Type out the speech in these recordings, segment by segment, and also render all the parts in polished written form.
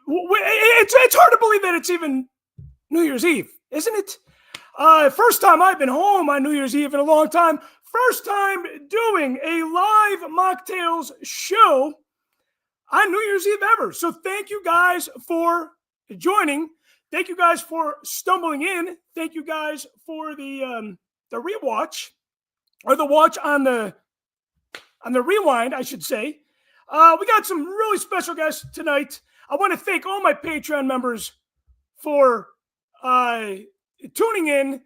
It's hard to believe that it's even New Year's Eve, isn't it? First time I've been home on New Year's Eve in a long time. First time doing a live Mocktails show on New Year's Eve ever. So thank you guys for joining. Thank you guys for stumbling in. Thank you guys for the rewatch, or the watch on the rewind, I should say. We got some really special guests tonight. I want to thank all my Patreon members for tuning in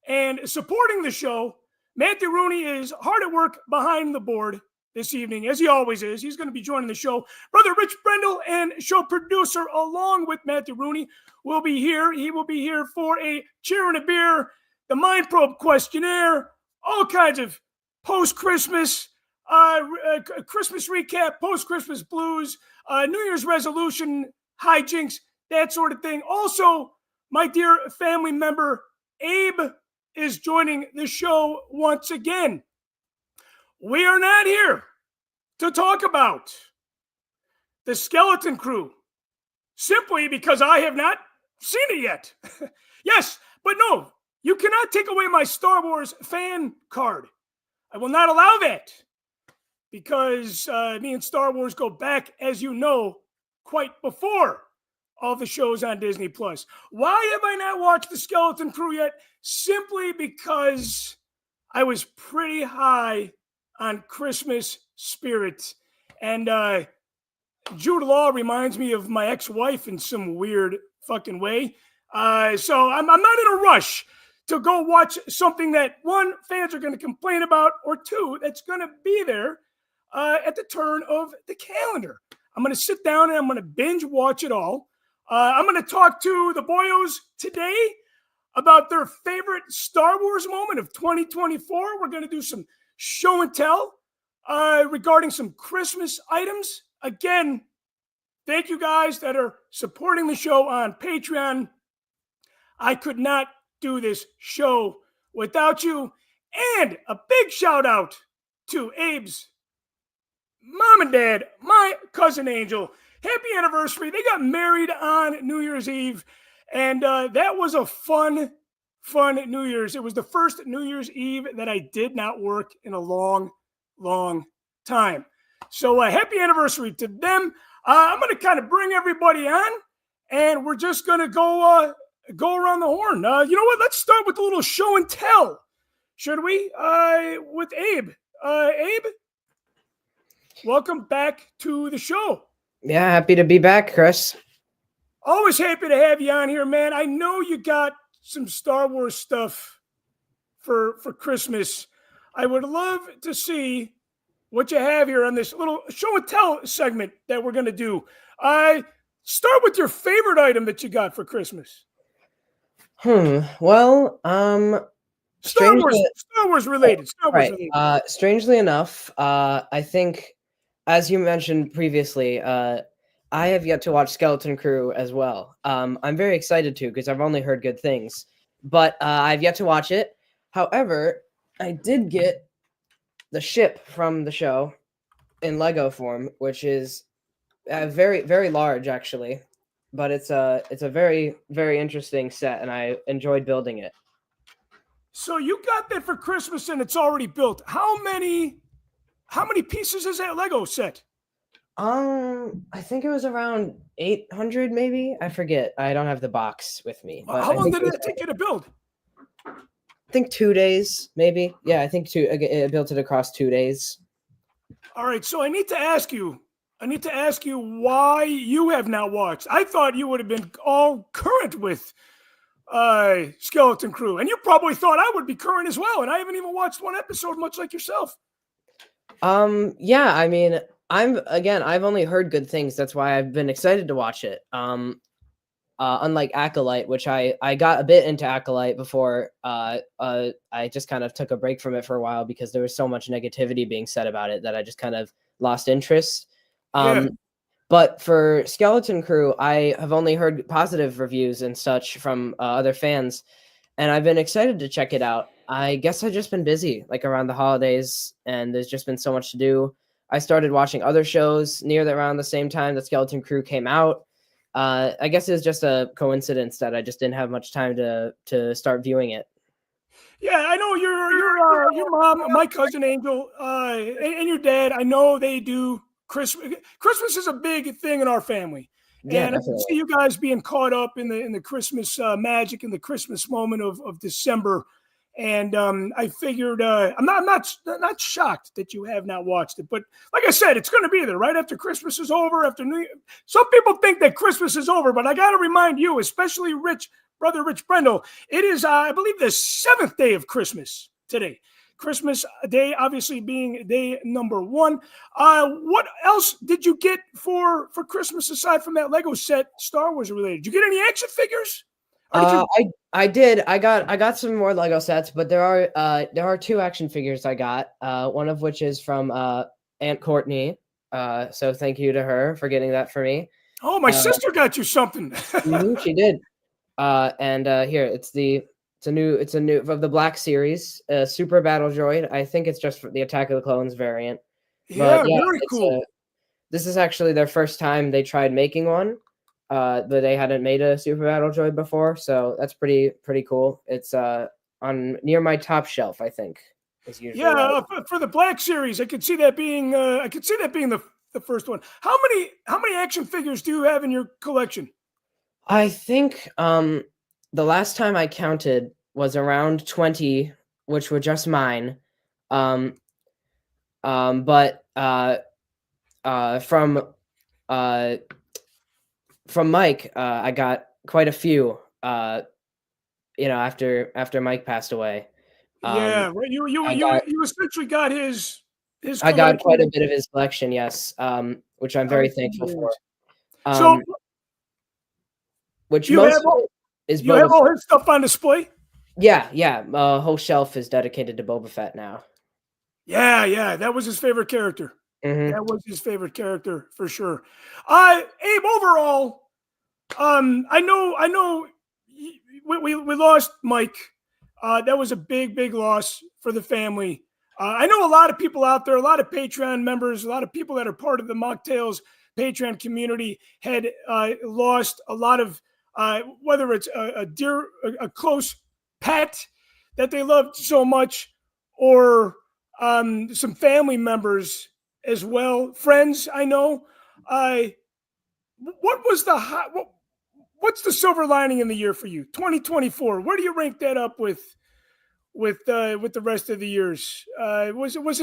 and supporting the show. Matthew Rooney is hard at work behind the board this evening, as he always is. He's going to be joining the show. Brother Rich Brendel and show producer, along with Matthew Rooney, will be here. He will be here for a cheer and a beer, the Mind Probe questionnaire, all kinds of post-Christmas, Christmas recap, post-Christmas blues, New Year's resolution, hijinks, that sort of thing. Also, my dear family member, Abe, is joining the show once again. We are not here to talk about the Skeleton Crew, simply because I have not seen it yet. Yes, but no, you cannot take away my Star Wars fan card. I will not allow that, because me and Star Wars go back, as you know, quite before all the shows on Disney+. Why have I not watched the Skeleton Crew yet? Simply because I was pretty high on Christmas spirit. And Jude Law reminds me of my ex-wife in some weird fucking way. So I'm not in a rush to go watch something that, one, fans are going to complain about, or two, that's going to be there at the turn of the calendar. I'm going to sit down and I'm going to binge watch it all. I'm going to talk to the boyos today about their favorite Star Wars moment of 2024. We're going to do some show and tell regarding some Christmas items. Again, thank you guys that are supporting the show on Patreon. I could not do this show without you. And a big shout out to Abe's mom and dad, my cousin Angel. Happy anniversary. They got married on New Year's Eve, and that was a fun New Year's. It was the first New Year's Eve that I did not work in a long time. So happy anniversary to them. I'm going to kind of bring everybody on, and we're just going to go around the horn. You know what? Let's start with a little show and tell, should we? With Abe. Abe, welcome back to the show. Yeah, happy to be back, Chris. Always happy to have you on here, man. I know you got some Star Wars stuff for Christmas. I would love to see what you have here on this little show and tell segment that we're going to do. Start with your favorite item that you got for Christmas. Well, Star Wars related. Strangely enough, I think, as you mentioned previously, I have yet to watch Skeleton Crew as well. I'm very excited to, because I've only heard good things, but I've yet to watch it. However, I did get the ship from the show in Lego form, which is very, very large, actually. But it's a very, very interesting set, and I enjoyed building it. So you got that for Christmas, and it's already built. How many pieces is that Lego set? I think it was around 800, maybe. I forget. I don't have the box with me. But how long did it take you to build? I think 2 days, maybe. Yeah, I think it built it across 2 days. All right, so I need to ask you why you have not watched. I thought you would have been all current with Skeleton Crew, and you probably thought I would be current as well, and I haven't even watched one episode, much like yourself. Yeah, I mean, I've only heard good things. That's why I've been excited to watch it. Unlike Acolyte, which I got a bit into Acolyte before, I just kind of took a break from it for a while because there was so much negativity being said about it that I just kind of lost interest. But for Skeleton Crew, I have only heard positive reviews and such from other fans, and I've been excited to check it out. I guess I've just been busy, like around the holidays, and there's just been so much to do. I started watching other shows around the same time that Skeleton Crew came out, I guess it's just a coincidence that I just didn't have much time to start viewing it. Yeah, I know your mom, my cousin Angel, and your dad. I know they do Christmas. Christmas is a big thing in our family, Yeah, and I can see definitely. you guys being caught up in the Christmas magic and the Christmas moment of December. And I figured I'm not shocked that you have not watched it, but like I said, it's going to be there right after Christmas is over. After New Year. Some people think that Christmas is over, but I got to remind you, especially Brother Rich Brendel, it is, I believe, the seventh day of Christmas today. Christmas Day, obviously being day number one. What else did you get for Christmas aside from that Lego set, Star Wars related? Did you get any action figures? Or did you? I did. I got some more Lego sets, but there are two action figures I got. One of which is from Aunt Courtney. So thank you to her for getting that for me. Oh, my sister got you something. She did. And here it's a new of the Black Series, Super Battle Droid. I think it's just for the Attack of the Clones variant, but Yeah, yeah, very cool. this is actually their first time they tried making one. But they hadn't made a Super Battle Droid before, so that's pretty cool. It's on near my top shelf, I think. Is usually Yeah, right. for the Black Series, I could see that being the first one. How many action figures do you have in your collection? I think the last time I counted was around 20, which were just mine. Um, but uh, from uh, from Mike, I got quite a few. After Mike passed away, um, Yeah, right. You you I you got you essentially got his I got collection. quite a bit of his collection, yes, which I'm very thankful for. So Um, which you most have of all it is you have Boba all Fett. his stuff on display. Yeah, yeah. Whole shelf is dedicated to Boba Fett now. Yeah, yeah, that was his favorite character. Hmm. That was his favorite character for sure. Abe, overall, I know, we lost Mike. That was a big loss for the family. I know a lot of people out there, a lot of Patreon members, a lot of people that are part of the Mocktails Patreon community had lost a lot of, whether it's a dear, a close pet that they loved so much, or some family members as well, friends. I know. Uh, what was the hot? What's the silver lining in the year for you? 2024. Where do you rank that up with the rest of the years? Was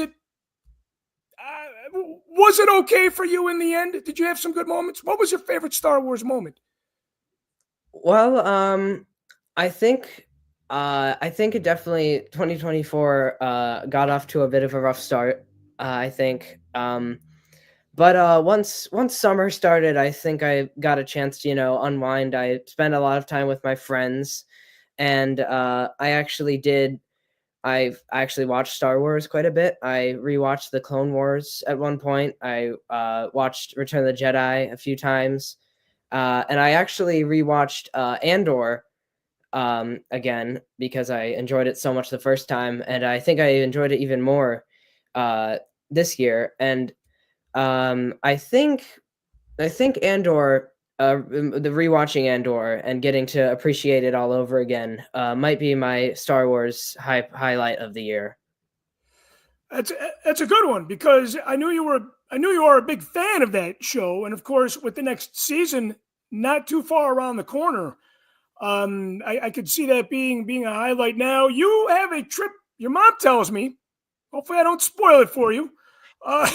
it okay for you in the end? Did you have some good moments? What was your favorite Star Wars moment? Well, I think it definitely 2024 got off to a bit of a rough start. I think, but once summer started, I think I got a chance to unwind. I spent a lot of time with my friends, and I've actually watched Star Wars quite a bit. I rewatched the Clone Wars at one point. I watched Return of the Jedi a few times, and I actually rewatched Andor again because I enjoyed it so much the first time, and I think I enjoyed it even more this year. And I think Andor, the rewatching Andor and getting to appreciate it all over again, might be my Star Wars highlight of the year. That's that's a good one because I knew you were a big fan of that show, and of course, with the next season not too far around the corner, I could see that being a highlight. Now you have a trip. Your mom tells me. Hopefully, I don't spoil it for you. Uh,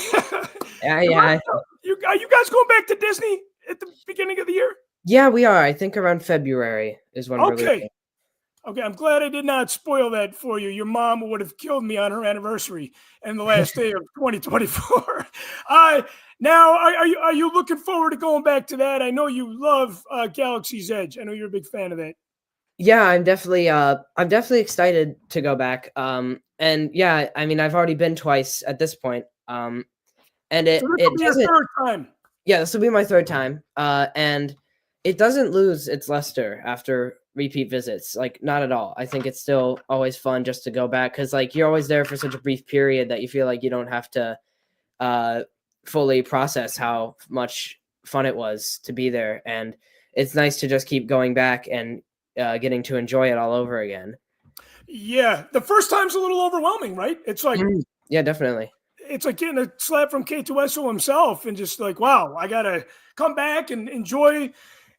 Yeah, your mom, yeah, are you guys going back to Disney at the beginning of the year? yeah. We are. I think around February is when we're Okay, leaving. okay. I'm glad I did not spoil that for you. Your mom would have killed me on her anniversary and the last day of 2024. Uh, now, are you looking forward to going back to that? I know you love Galaxy's Edge. I know you're a big fan of that. Yeah, I'm definitely excited to go back. And yeah, I mean, I've already been twice at this point. And So it this will it be your doesn't. third time. Yeah, this will be my third time. And it doesn't lose its luster after repeat visits. Like, not at all. I think it's still always fun just to go back because like you're always there for such a brief period that you feel like you don't have to uh fully process how much fun it was to be there, and it's nice to just keep going back and getting to enjoy it all over again. Yeah, the first time's a little overwhelming, right? Yeah, definitely. It's like getting a slap from K2SO himself, and just like, wow, I gotta come back and enjoy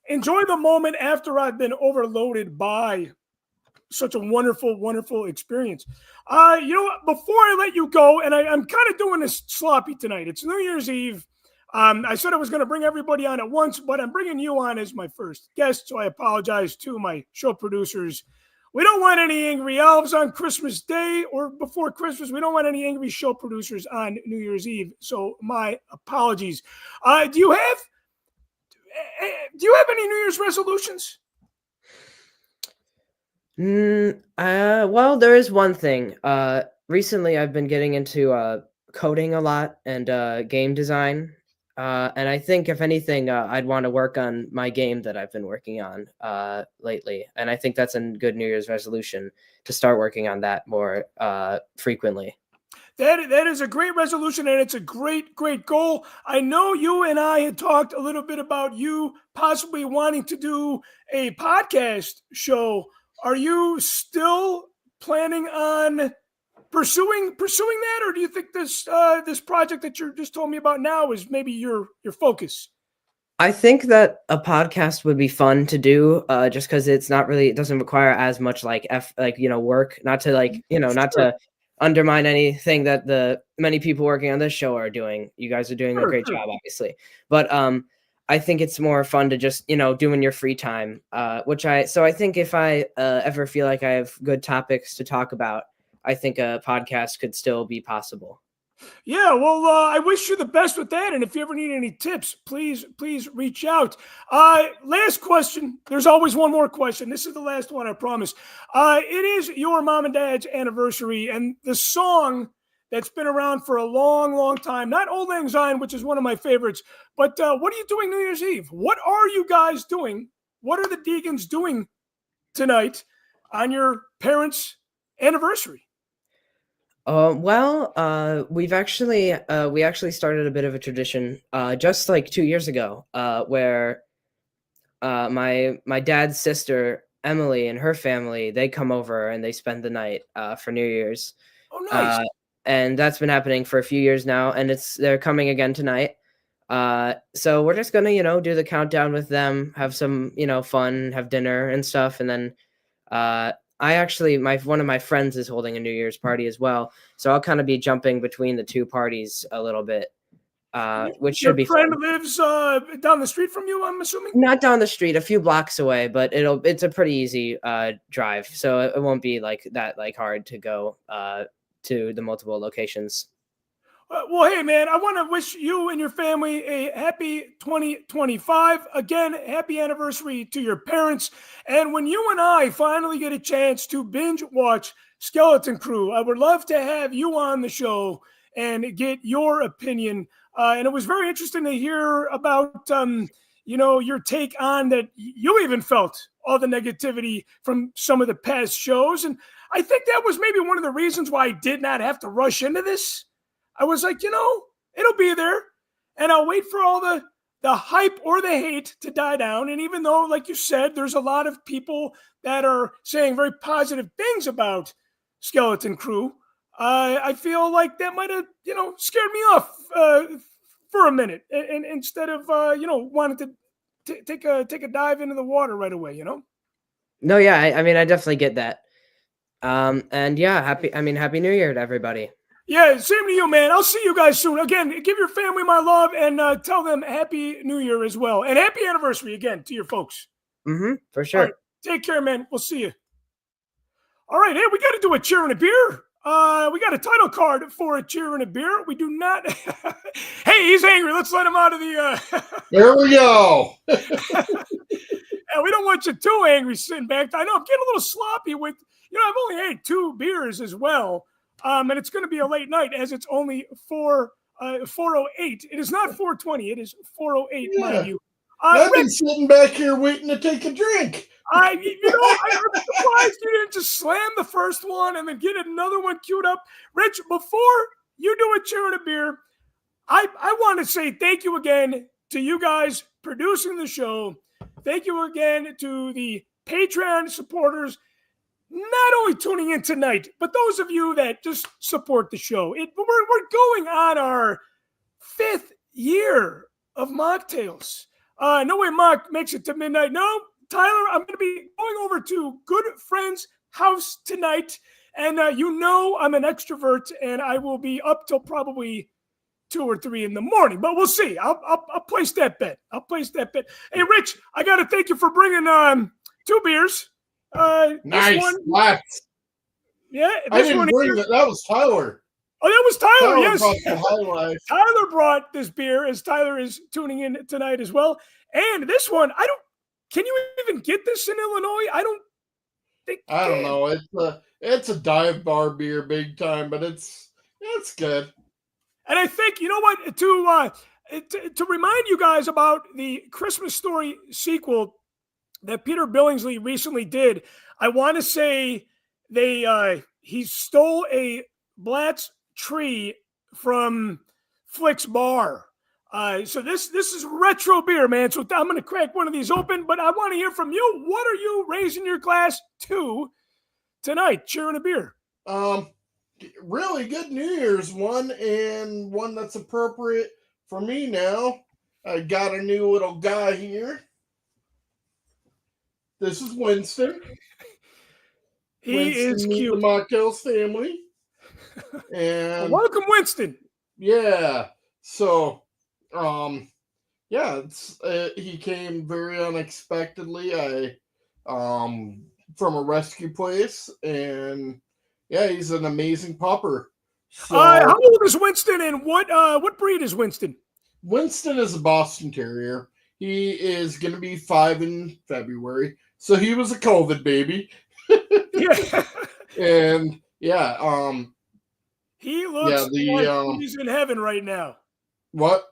the moment after I've been overloaded by such a wonderful, wonderful experience. You know what? Before I let you go, and I'm kind of doing this sloppy tonight. It's New Year's Eve. I said I was going to bring everybody on at once, but I'm bringing you on as my first guest, so I apologize to my show producers. We don't want any angry elves on Christmas Day or before Christmas. We don't want any angry show producers on New Year's Eve. So my apologies. Do you have any New Year's resolutions? Well, there is one thing. Recently I've been getting into coding a lot and game design. And I think if anything, I'd want to work on my game that I've been working on lately. And I think that's a good New Year's resolution to start working on that more frequently. That is a great resolution, and it's a great goal. I know you and I had talked a little bit about you possibly wanting to do a podcast show. Are you still planning on pursuing that, or do you think this project that you just told me about now is maybe your focus? I think that a podcast would be fun to do, just because it doesn't require as much work. Not to not Sure, to undermine anything that the many people working on this show are doing. You guys are doing a sure, great sure. job, obviously. But I think it's more fun to just do in your free time. So I think if I ever feel like I have good topics to talk about, I think a podcast could still be possible. Yeah, well, I wish you the best with that. And if you ever need any tips, please reach out. Last question. There's always one more question. This is the last one, I promise. It is your mom and dad's anniversary, and the song that's been around for a long, long time, not Old Lang Syne, which is one of my favorites, but what are you doing New Year's Eve? What are you guys doing? What are the Deegans doing tonight on your parents' anniversary? We actually started a bit of a tradition just like 2 years ago, where my dad's sister Emily and her family, they come over and they spend the night for New Year's. Oh, nice. Uh, and that's been happening for a few years now, and they're coming again tonight. So we're just gonna do the countdown with them, have some fun, have dinner and stuff, and then I actually, one of my friends is holding a New Year's party as well, so I'll kind of be jumping between the two parties a little bit, which Your should be friend fun. lives down the street from you, I'm assuming? Not down the street, a few blocks away, but it's a pretty easy drive, so it won't be like that hard to go to the multiple locations. Well, hey, man, I want to wish you and your family a happy 2025. Again, happy anniversary to your parents. And when you and I finally get a chance to binge watch Skeleton Crew, I would love to have you on the show and get your opinion. And it was very interesting to hear about, your take on that. You even felt all the negativity from some of the past shows. And I think that was maybe one of the reasons why I did not have to rush into this. I was like, it'll be there, and I'll wait for all the hype or the hate to die down. And even though, like you said, there's a lot of people that are saying very positive things about Skeleton Crew, I feel like that might have, scared me off for a minute, and instead of wanting to take a dive into the water right away. No, yeah, I mean, I definitely get that. And yeah, happy New Year to everybody. Yeah, same to you, man. I'll see you guys soon. Again, give your family my love and tell them Happy New Year as well. And happy anniversary again to your folks. For All right. sure. Take care, man. We'll see you. All right. Hey, we got to do a cheer and a beer. We got a title card for a cheer and a beer. We do not. Hey, he's angry. Let's let him out of the. There we go. Yeah, we don't want you too angry sitting back. I know I'm getting a little sloppy with, I've only had 2 beers as well. And it's going to be a late night as it's only 4:08. It is not 4:20. It is 4:08, mind you. I've been sitting back here waiting to take a drink. I'm surprised you didn't just slam the first one and then get another one queued up. Rich, before you do a cheer and a beer, I want to say thank you again to you guys producing the show. Thank you again to the Patreon supporters, not only tuning in tonight, but those of you that just support the show. We're going on our 5th year of Mocktails. No way Mock makes it to midnight. No, Tyler, I'm going to be going over to good friend's house tonight. And I'm an extrovert, and I will be up till probably 2 or 3 in the morning. But we'll see. I'll place that bet. Hey, Rich, I got to thank you for bringing 2 beers. Nice. Lots. Yeah, I didn't bring that. That was Tyler. Oh, that was Tyler. Yes. Brought the High Life. Tyler brought this beer, as Tyler is tuning in tonight as well. And this one, can you even get this in Illinois? I don't know. It's a dive bar beer, big time, but it's good. And I think, you know what, to remind you guys about the Christmas Story sequel that Peter Billingsley recently did, I want to say he stole a Blatt's tree from Flick's Bar. So this is retro beer, man. So I'm going to crack one of these open, but I want to hear from you. What are you raising your glass to tonight, sharing a beer? Really good New Year's one, and one that's appropriate for me now. I got a new little guy here. This is Winston. He is cute. The Machtails family. And welcome, Winston. Yeah. So, he came very unexpectedly. From a rescue place, and yeah, he's an amazing pupper. So, how old is Winston, and what breed is Winston? Winston is a Boston Terrier. He is going to be 5 in February, so he was a COVID baby. Yeah, and he looks like he's in heaven right now. What?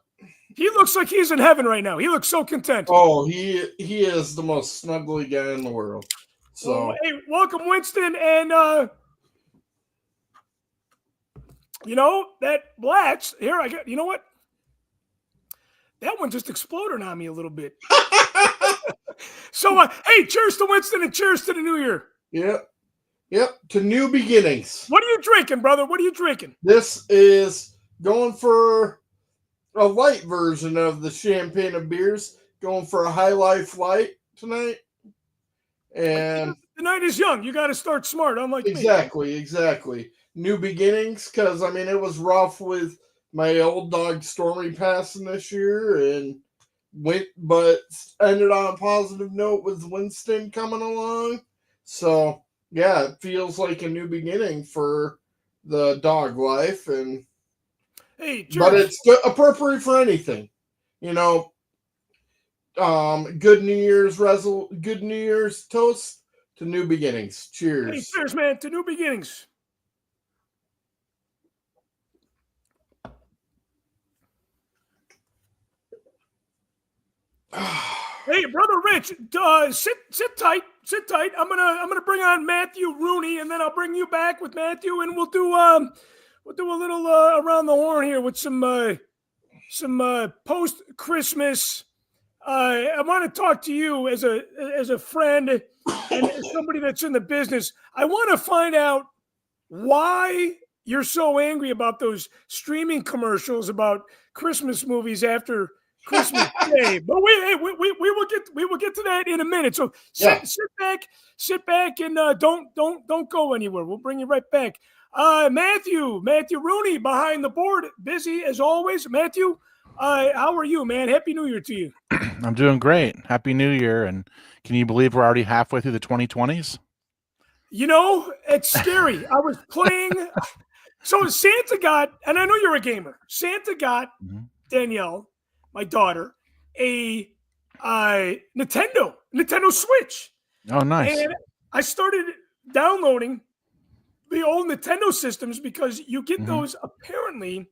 He looks like he's in heaven right now. He looks so content. Oh, he is the most snuggly guy in the world. So, hey, welcome, Winston, and that Blatt's here. You know what? That one just exploded on me a little bit. So, hey, cheers to Winston and cheers to the new year. Yep, to new beginnings. What are you drinking, brother? What are you drinking? This is going for a light version of the champagne of beers. Going for a High Life Light tonight. And the night is young. You got to start smart, unlike me. Exactly. New beginnings, because, it was rough with my old dog Stormy passing this year, but ended on a positive note with Winston coming along. So, yeah, it feels like a new beginning for the dog life, and but it's appropriate for anything. Good New Year's toast to new beginnings. Cheers. Hey, cheers, man, to new beginnings. Hey, brother Rich, sit tight. I'm gonna bring on Matthew Rooney, and then I'll bring you back with Matthew, and we'll do a little around the horn here with some post Christmas. I want to talk to you as a friend and as somebody that's in the business. I want to find out why you're so angry about those streaming commercials about Christmas movies after Christmas Day. But we will get to that in a minute. So sit back, and don't go anywhere. We'll bring you right back. Matthew Rooney behind the board, busy as always. Matthew, how are you, man? Happy New Year to you. I'm doing great. Happy New Year. And can you believe we're already halfway through the 2020s? It's scary. I was playing. So Santa got, and I know you're a gamer, Santa got Danielle, my daughter, a Nintendo Switch. Oh, nice. And I started downloading the old Nintendo systems because you get those apparently.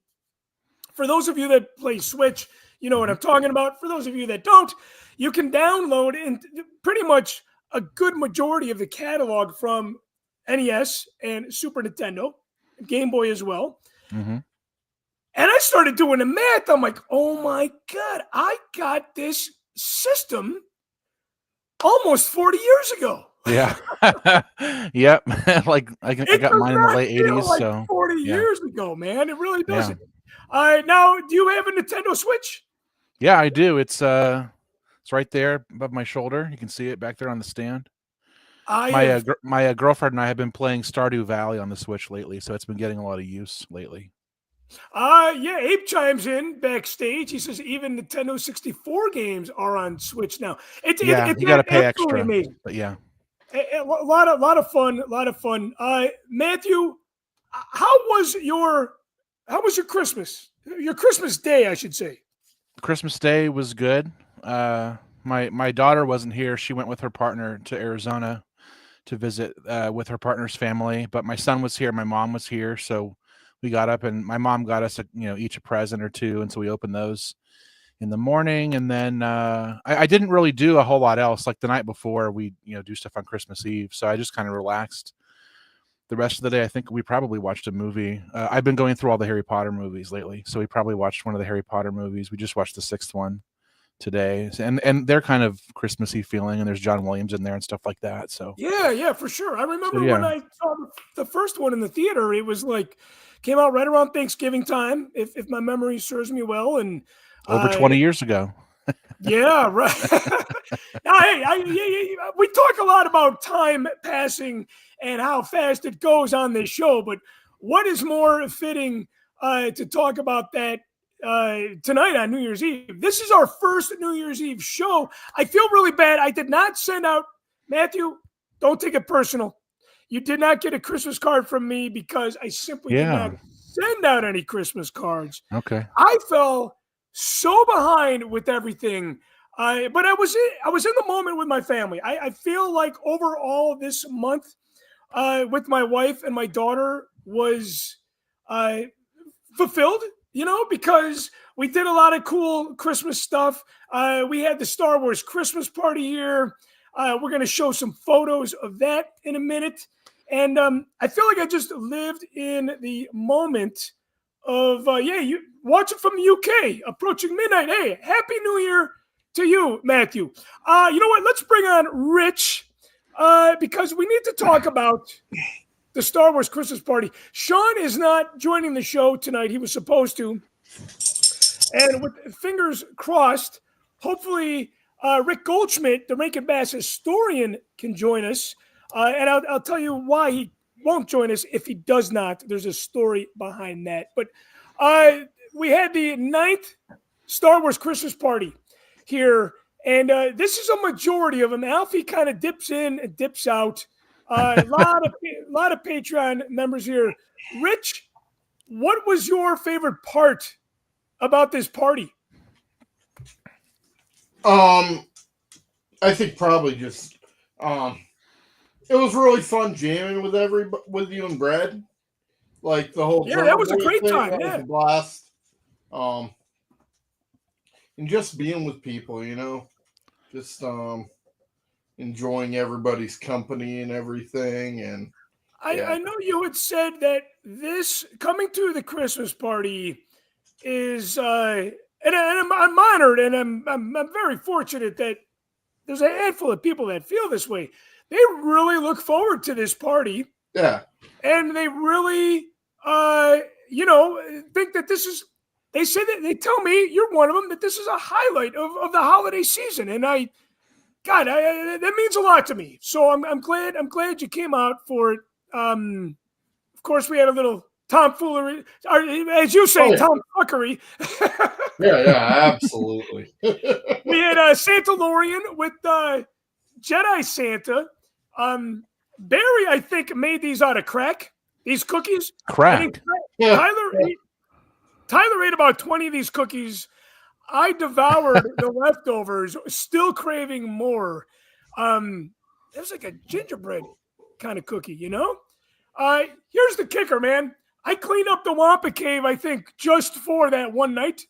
For those of you that play Switch, you know what I'm talking about. For those of you that don't, you can download pretty much a good majority of the catalog from NES and Super Nintendo, Game Boy as well. And I started doing the math. I'm like, oh my God, I got this system almost 40 years ago. Yeah. Yep. Like I It got does mine in the not late feel 80s. like So 40 yeah. years ago, man. It really Yeah. doesn't. Now, do you have a Nintendo Switch? Yeah, I do. It's right there above my shoulder. You can see it back there on the stand. I My have. my girlfriend and I have been playing Stardew Valley on the Switch lately, so it's been getting a lot of use lately. Yeah, Abe chimes in backstage. He says even Nintendo 64 games are on Switch now. Yeah, It's you got to pay absolutely extra, amazing. but yeah. A lot of fun, a lot of fun. Matthew, how was your Christmas? Your Christmas day, I should say. Christmas Day was good. My daughter wasn't here. She went with her partner to Arizona to visit with her partner's family, but my son was here. My mom was here, so we got up and my mom got us each a present or two, and so we opened those in the morning. And then I didn't really do a whole lot else. Like the night before, we do stuff on Christmas Eve, so I just kind of relaxed. The rest of the day, I think we probably watched a movie. I've been going through all the Harry Potter movies lately, so we probably watched one of the Harry Potter movies. We just watched the 6th one today, and they're kind of Christmassy feeling, and there's John Williams in there and stuff like that. So Yeah, for sure. I remember when yeah, I saw the first one in the theater. It was like came out right around Thanksgiving time, if my memory serves me well. And over 20 years ago. yeah, right. Now, hey, we talk a lot about time passing and how fast it goes on this show, but what is more fitting to talk about that tonight on New Year's Eve? This is our first New Year's Eve show. I feel really bad. I did not send out, Matthew, don't take it personal. You did not get a Christmas card from me because I simply did Yeah. not send out any Christmas cards. Okay. I fell so behind with everything. But I was in the moment with my family. I feel like overall this month with my wife and my daughter was fulfilled, because we did a lot of cool Christmas stuff. We had the Star Wars Christmas party here. We're going to show some photos of that in a minute. And I feel like I just lived in the moment of, you watching from the UK, approaching midnight. Hey, Happy New Year to you, Matthew. You know what? Let's bring on Rich because we need to talk about the Star Wars Christmas party. Sean is not joining the show tonight. He was supposed to. And with fingers crossed, hopefully Rick Goldschmidt, the Rankin Bass historian, can join us. And I'll tell you why he won't join us if he does not. There's a story behind that. But we had the 9th Star Wars Christmas party here. And this is a majority of them. Alfie kind of dips in and dips out. A lot of Patreon members here. Rich, what was your favorite part about this party? I think probably just it was really fun jamming with you and Brad. Like the whole that was a great thing, time. that Yeah, was a blast. And just being with people, just enjoying everybody's company and everything. And I know you had said that this coming to the Christmas party is, and I'm honored, and I'm very fortunate that there's a handful of people that feel this way. They really look forward to this party. yeah, And they really, think that this is. They say that they tell me you're one of them that this is a highlight of the holiday season, and that means a lot to me. So I'm glad you came out for it. Of course, we had a little tomfoolery, or, as you say, tomfuckery. yeah, absolutely. We had Santa Lorian with Jedi Santa. Barry, I think, made these out of crack. These cookies. I think Crack. Tyler ate about 20 of these cookies. I devoured the leftovers, still craving more. It was like a gingerbread kind of cookie, Here's the kicker, man. I cleaned up the Wampa Cave, I think, just for that one night.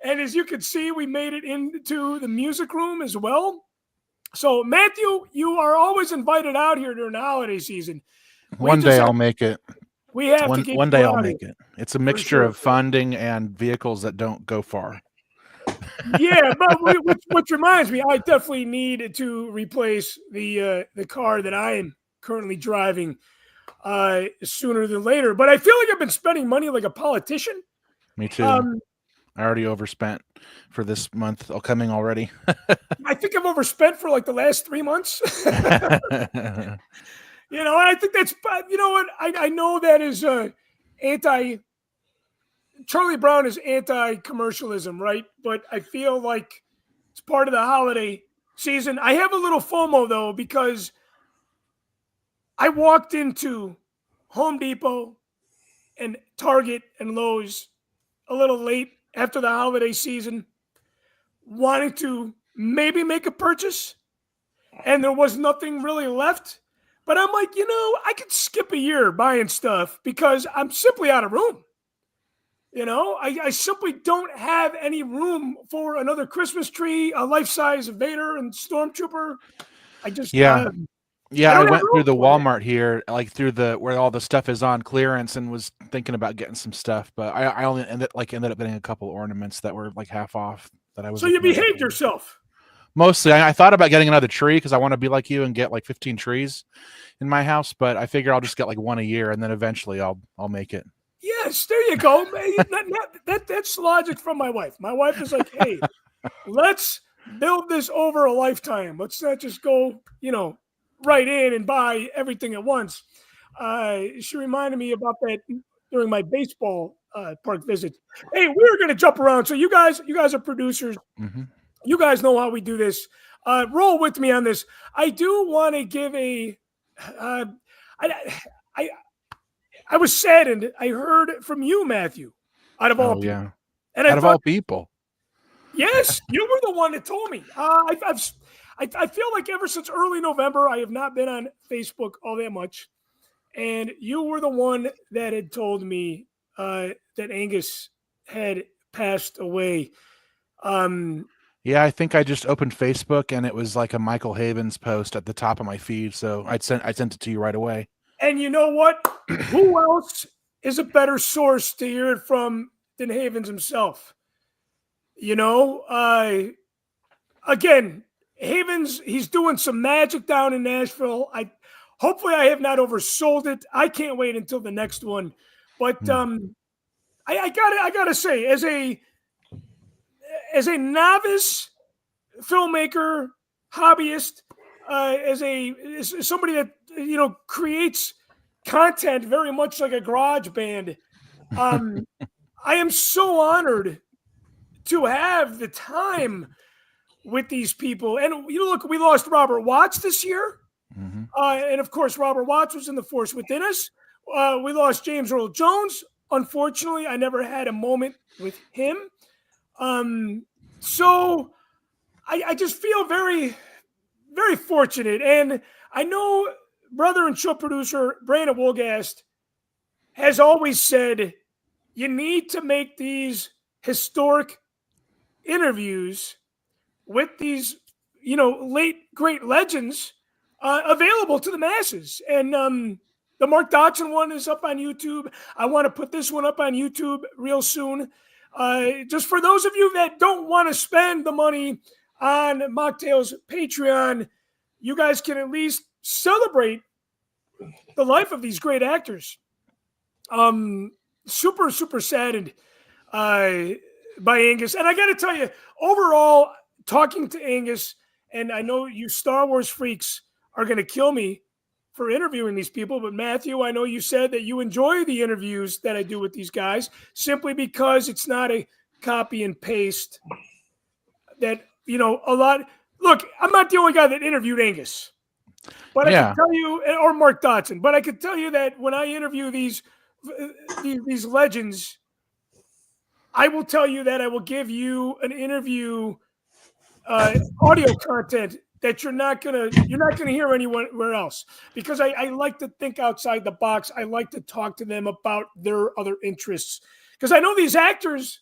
And as you can see, we made it into the music room as well. So, Matthew, you are always invited out here during the holiday season. One day I'll make it. We have to get One you day I'll out of make here. it. It's a mixture sure. of funding and vehicles that don't go far. Yeah, but which reminds me, I definitely need to replace the car that I am currently driving sooner than later. But I feel like I've been spending money like a politician. Me too. Um, I already overspent for this month coming already. I think I've overspent for like the last 3 months. And I think that's, you know what, I know that is anti. Charlie Brown is anti-commercialism, right? But I feel like it's part of the holiday season. I have a little FOMO though because I walked into Home Depot and Target and Lowe's a little late after the holiday season, wanting to maybe make a purchase, and there was nothing really left. But I'm like, I could skip a year buying stuff because I'm simply out of room. I simply don't have any room for another Christmas tree, a life-size Vader and Stormtrooper. I just, Yeah. Yeah, I I don't have went through room the for it. Walmart here, like through the where all the stuff is on clearance, and was thinking about getting some stuff, but I only ended up getting a couple ornaments that were like half off that I was So you looking at behaved before. yourself. Mostly, I thought about getting another tree because I want to be like you and get like 15 trees in my house, but I figure I'll just get like one a year, and then eventually I'll make it. Yes, there you go. That's logic from my wife. My wife is like, hey, let's build this over a lifetime. Let's not just go, right in and buy everything at once. She reminded me about that during my baseball park visit. Hey, we're going to jump around. So you guys are producers. Mm-hmm. You guys know how we do this. Roll with me on this. I do want to give a. I was saddened. I heard from you, Matthew, out of all people, Yeah, and I out of thought, all people. yes, you were the one that told me. I feel like ever since early November, I have not been on Facebook all that much, and you were the one that had told me that Angus had passed away. Yeah, I think I just opened Facebook and it was like a Michael Havens post at the top of my feed, so I sent it to you right away. And you know what? Who else is a better source to hear it from than Havens himself? Again, Havens, he's doing some magic down in Nashville. Hopefully I have not oversold it. I can't wait until the next one. But I gotta say, as a novice filmmaker, hobbyist, as somebody that creates content very much like a garage band, I am so honored to have the time with these people. And look, we lost Robert Watts this year. Mm-hmm. And of course, Robert Watts was in The Force Within Us. We lost James Earl Jones. Unfortunately, I never had a moment with him. So I just feel very, very fortunate. And I know brother and show producer Brandon Wolgast has always said you need to make these historic interviews with these, late great legends available to the masses. And the Mark Dodson one is up on YouTube. I want to put this one up on YouTube real soon. Just for those of you that don't want to spend the money on Machtails Patreon, you guys can at least celebrate the life of these great actors. Super, super saddened by Angus. And I got to tell you, overall, talking to Angus, and I know you Star Wars freaks are going to kill me for interviewing these people, but Matthew, I know you said that you enjoy the interviews that I do with these guys simply because it's not a copy and paste that, a lot. Look, I'm not the only guy that interviewed Angus, but I can tell you, or Mark Dodson, but I can tell you that when I interview these legends, I will tell you that I will give you an interview audio content that you're not gonna hear anywhere else, because I like to think outside the box. I like to talk to them about their other interests, because I know these actors,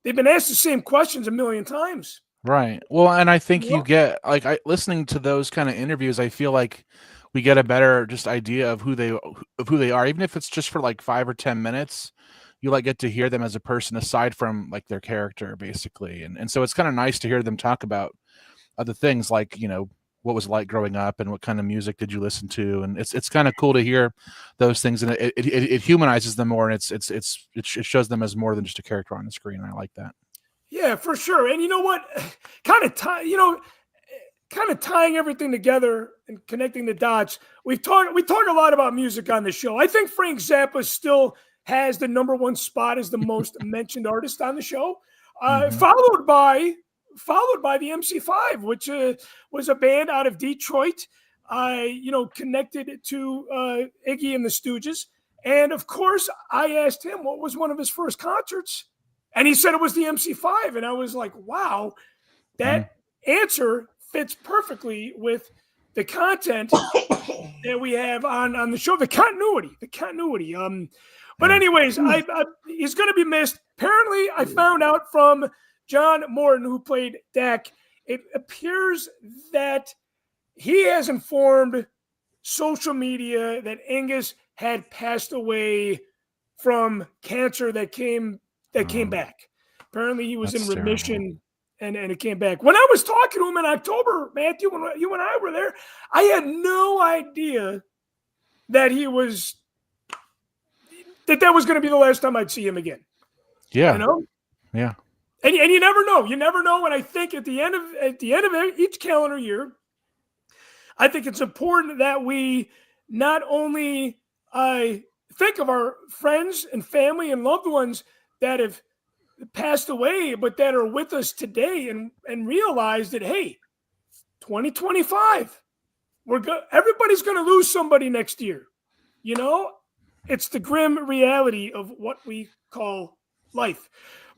they've been asked the same questions a million times. Right. Well, and I think you get listening to those kind of interviews, I feel like we get a better just idea of who they are, even if it's just for like 5 or 10 minutes. You like get to hear them as a person aside from like their character, basically. And so it's kind of nice to hear them talk about other things, like, what was it like growing up and what kind of music did you listen to, and it's kind of cool to hear those things, and it humanizes them more, and it shows them as more than just a character on the screen. I like that. Yeah, for sure. And you know what? Kind of kind of tying everything together and connecting the dots. We talk a lot about music on the show. I think Frank Zappa still has the #1 spot as the most mentioned artist on the show, followed by the MC5, which was a band out of Detroit, connected to Iggy and the Stooges. And of course, I asked him what was one of his first concerts, and he said it was the MC5. And I was like, wow, that answer fits perfectly with the content that we have on the show, the continuity. But anyways, he's going to be missed. Apparently, I found out from John Morton, who played Dak, it appears that he has informed social media that Angus had passed away from cancer that came back. Apparently, he was in remission, and it came back. When I was talking to him in October, Matthew, when you and I were there, I had no idea that that was going to be the last time I'd see him again. Yeah. Yeah. And you never know. You never know. And I think at the end of each calendar year, I think it's important that we not only think of our friends and family and loved ones that have passed away, but that are with us today, and realize that, hey, 2025, everybody's going to lose somebody next year. It's the grim reality of what we call life.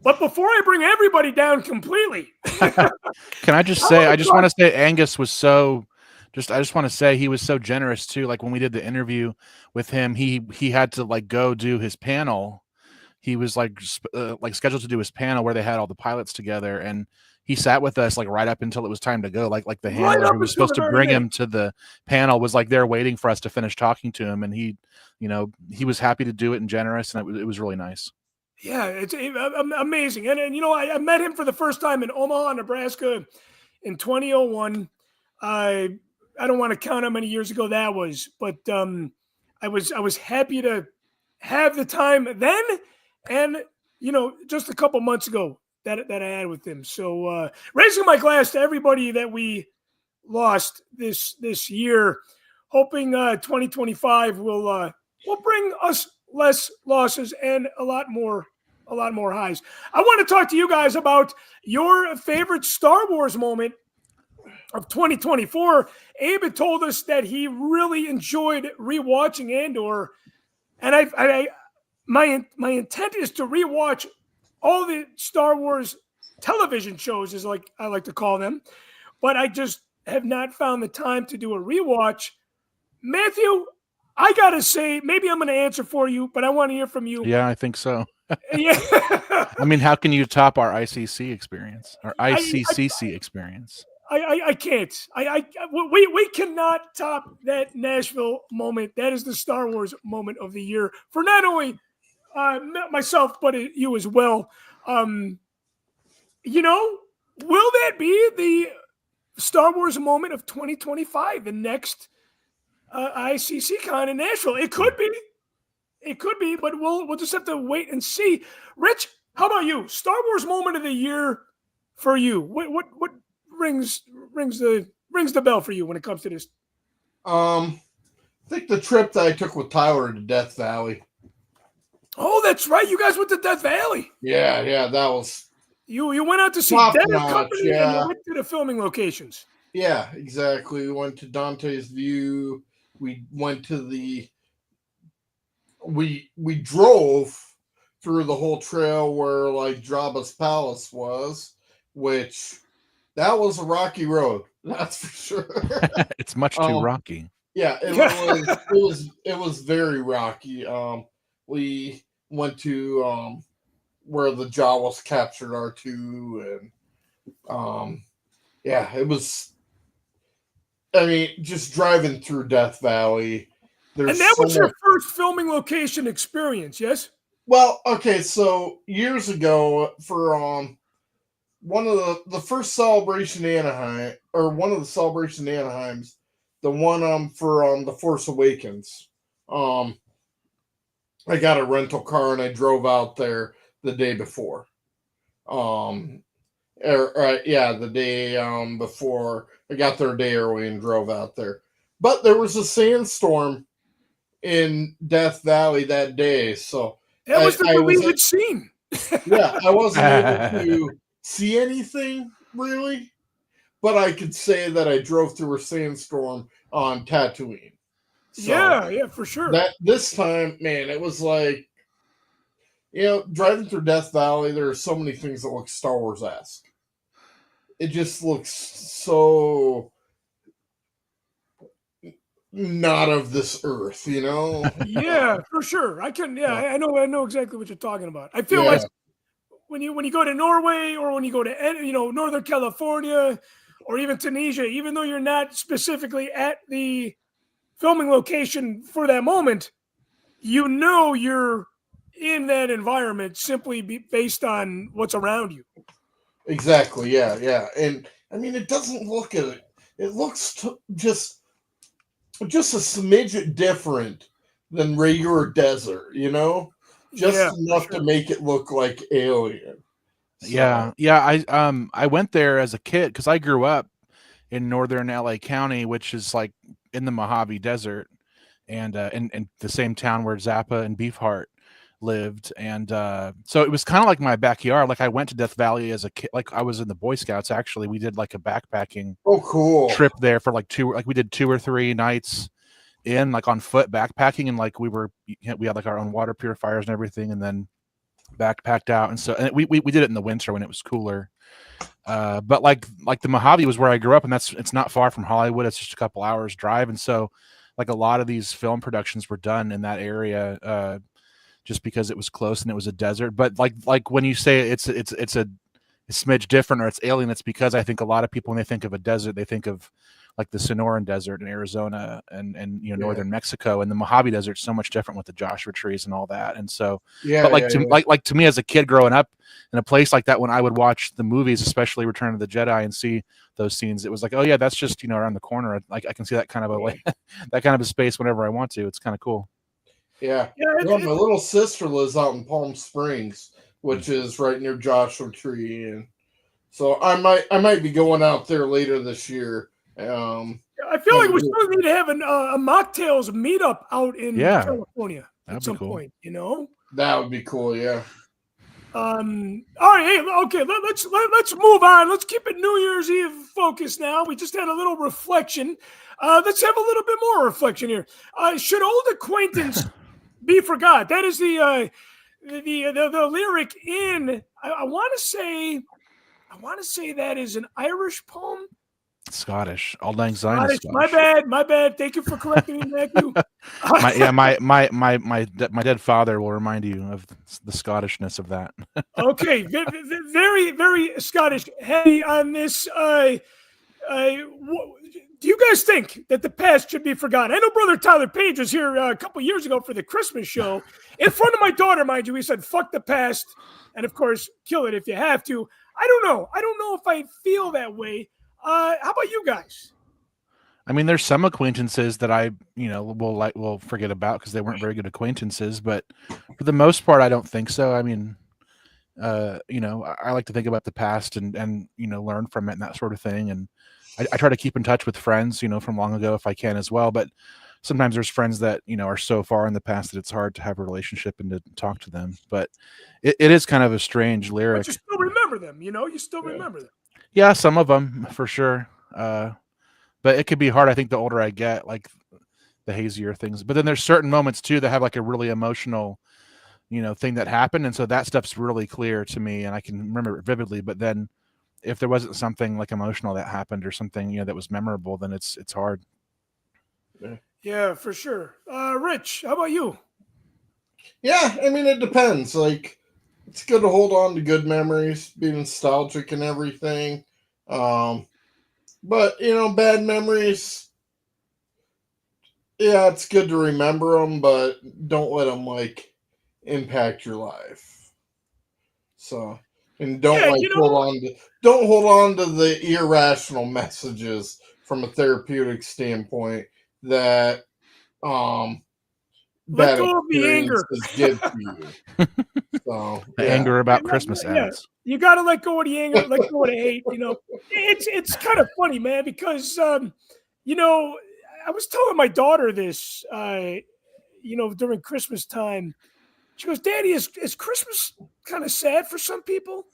But before I bring everybody down completely, can I just say, I just want to say Angus was I just want to say he was so generous too. Like when we did the interview with him, he had to like go do his panel. He was like scheduled to do his panel where they had all the pilots together, and he sat with us like right up until it was time to go. Like the handler who was supposed to bring him to the panel was like there waiting for us to finish talking to him, and he was happy to do it and generous, and it was really nice. Yeah, it's amazing. And I met him for the first time in Omaha, Nebraska in 2001. I don't want to count how many years ago that was, but I was happy to have the time then, and just a couple months ago that I had with him. So raising my glass to everybody that we lost this year, hoping 2025 will bring us less losses and a lot more highs. I want to talk to you guys about your favorite Star Wars moment of 2024. Abe had told us that he really enjoyed rewatching Andor, and my intent is to rewatch all the Star Wars television shows, is like I like to call them, but I just have not found the time to do a rewatch. Matthew, I gotta say, maybe I'm going to answer for you, but I want to hear from you. Yeah, I think so. Yeah. I mean, how can you top our ICC experience, our ICCC experience? I can't. We cannot top that Nashville moment. That is the Star Wars moment of the year for not only myself, but you as well. Will that be the Star Wars moment of 2025? The next ICC Con in Nashville? It could be, but we'll just have to wait and see. Rich, how about you? Star Wars moment of the year for you? What rings the bell for you when it comes to this? I think the trip that I took with Tyler to Death Valley. Oh, that's right. You guys went to Death Valley. Yeah, that was. You went out to see Top Death notch, Company, yeah. and you went to the filming locations. Yeah, exactly. We went to Dante's View. We went to we drove through the whole trail where like Jabba's palace was, which that was a rocky road. That's for sure. It's much too rocky. Yeah, it was very rocky. We went to where the Jawas captured R2, and it was I mean, just driving through Death Valley. There's And that so was your much. first filming location experience, yes? Well, okay, so years ago for one of the first celebration Anaheim, or one of the celebration Anaheims, the one for the Force Awakens. I got a rental car and I drove out there the day before. Yeah, the day before I got there a day early and drove out there. But there was a sandstorm in Death Valley that day, so That was the I was deleted scene. yeah, I wasn't able to see anything really, but I could say that I drove through a sandstorm on Tatooine. So Yeah, for sure. that this time, man, it was like, driving through Death Valley, there are so many things that look Star Wars-esque. It just looks so not of this earth, Yeah, for sure. Yeah. I know exactly what you're talking about. I feel like Yeah, when you go to Norway or when you go to Northern California or even Tunisia, even though you're not specifically at the filming location for that moment, you're in that environment simply based on what's around you. exactly. Yeah. And I mean, it doesn't look at it. It looks just a smidge different than regular desert, Yeah, just for enough to sure. make it look like Alien. So Yeah. I went there as a kid because I grew up in northern LA County, which is like in the Mojave Desert, and in the same town where Zappa and Beefheart lived, and so it was kind of like my backyard. Like I went to Death Valley as a kid. Like I was in the Boy Scouts. Actually, we did like a backpacking oh, cool. trip there for we did 2 or 3 nights in like on foot backpacking, and like we had like our own water purifiers and everything, and then backpacked out. And so and we did it in the winter when it was cooler. But like the Mojave was where I grew up, and it's not far from Hollywood. It's just a couple hours drive, and so like a lot of these film productions were done in that area, just because it was close and it was a desert. But like when you say it's a smidge different or it's alien, it's because I think a lot of people when they think of a desert, they think of like the Sonoran Desert in Arizona and northern Mexico, and the Mojave Desert is so much different with the Joshua trees and all that. And so, but like to me as a kid growing up in a place like that, when I would watch the movies, especially Return of the Jedi, and see those scenes, it was like, oh yeah, that's just around the corner. Like I can see that kind of that kind of a space whenever I want to. It's kind of cool. Yeah. Yeah, Well, my little sister lives out in Palm Springs, which is right near Joshua Tree, and so I might be going out there later this year. I feel like we still need to have a Mocktails meetup out in California at some point. That would be cool. Yeah. All right. Hey, okay. Let's move on. Let's keep it New Year's Eve focused now. We just had a little reflection. Let's have a little bit more reflection here. Should old acquaintance be forgot? That is the lyric in. I want to say that is an Irish poem. Scottish. Auld Lang Syne is Scottish. My bad. Thank you for correcting me, Matthew. my dead father will remind you of the Scottishness of that. Okay, very, very Scottish heavy on this. Do you guys think that the past should be forgotten? I know Brother Tyler Page was here a couple years ago for the Christmas show. In front of my daughter, mind you, he said, fuck the past. And of course, kill it if you have to. I don't know. I don't know if I feel that way. How about you guys? I mean, there's some acquaintances that I, will forget about because they weren't very good acquaintances. But for the most part, I don't think so. I mean, I like to think about the past and learn from it and that sort of thing. And I try to keep in touch with friends, from long ago if I can as well. But sometimes there's friends that, are so far in the past that it's hard to have a relationship and to talk to them. But it is kind of a strange lyric. But you still remember them, you still remember them. Yeah, some of them for sure. But it could be hard. I think the older I get, like the hazier things. But then there's certain moments too that have like a really emotional, thing that happened. And so that stuff's really clear to me and I can remember it vividly. But then if there wasn't something like emotional that happened or something, that was memorable, then it's hard. Yeah, for sure. Rich, how about you? Yeah, I mean, it depends. Like, it's good to hold on to good memories, be nostalgic and everything. But, bad memories, yeah, it's good to remember them, but don't let them, impact your life. So, and don't, Yeah, don't hold on to the irrational messages from a therapeutic standpoint that, let bad go of the anger. experiences give to you. So, The yeah. anger about Christmas ads. You got to let go of the anger, let go of the hate. It's kind of funny, man, because I was telling my daughter this, during Christmas time. She goes, "Daddy, is Christmas kind of sad for some people?"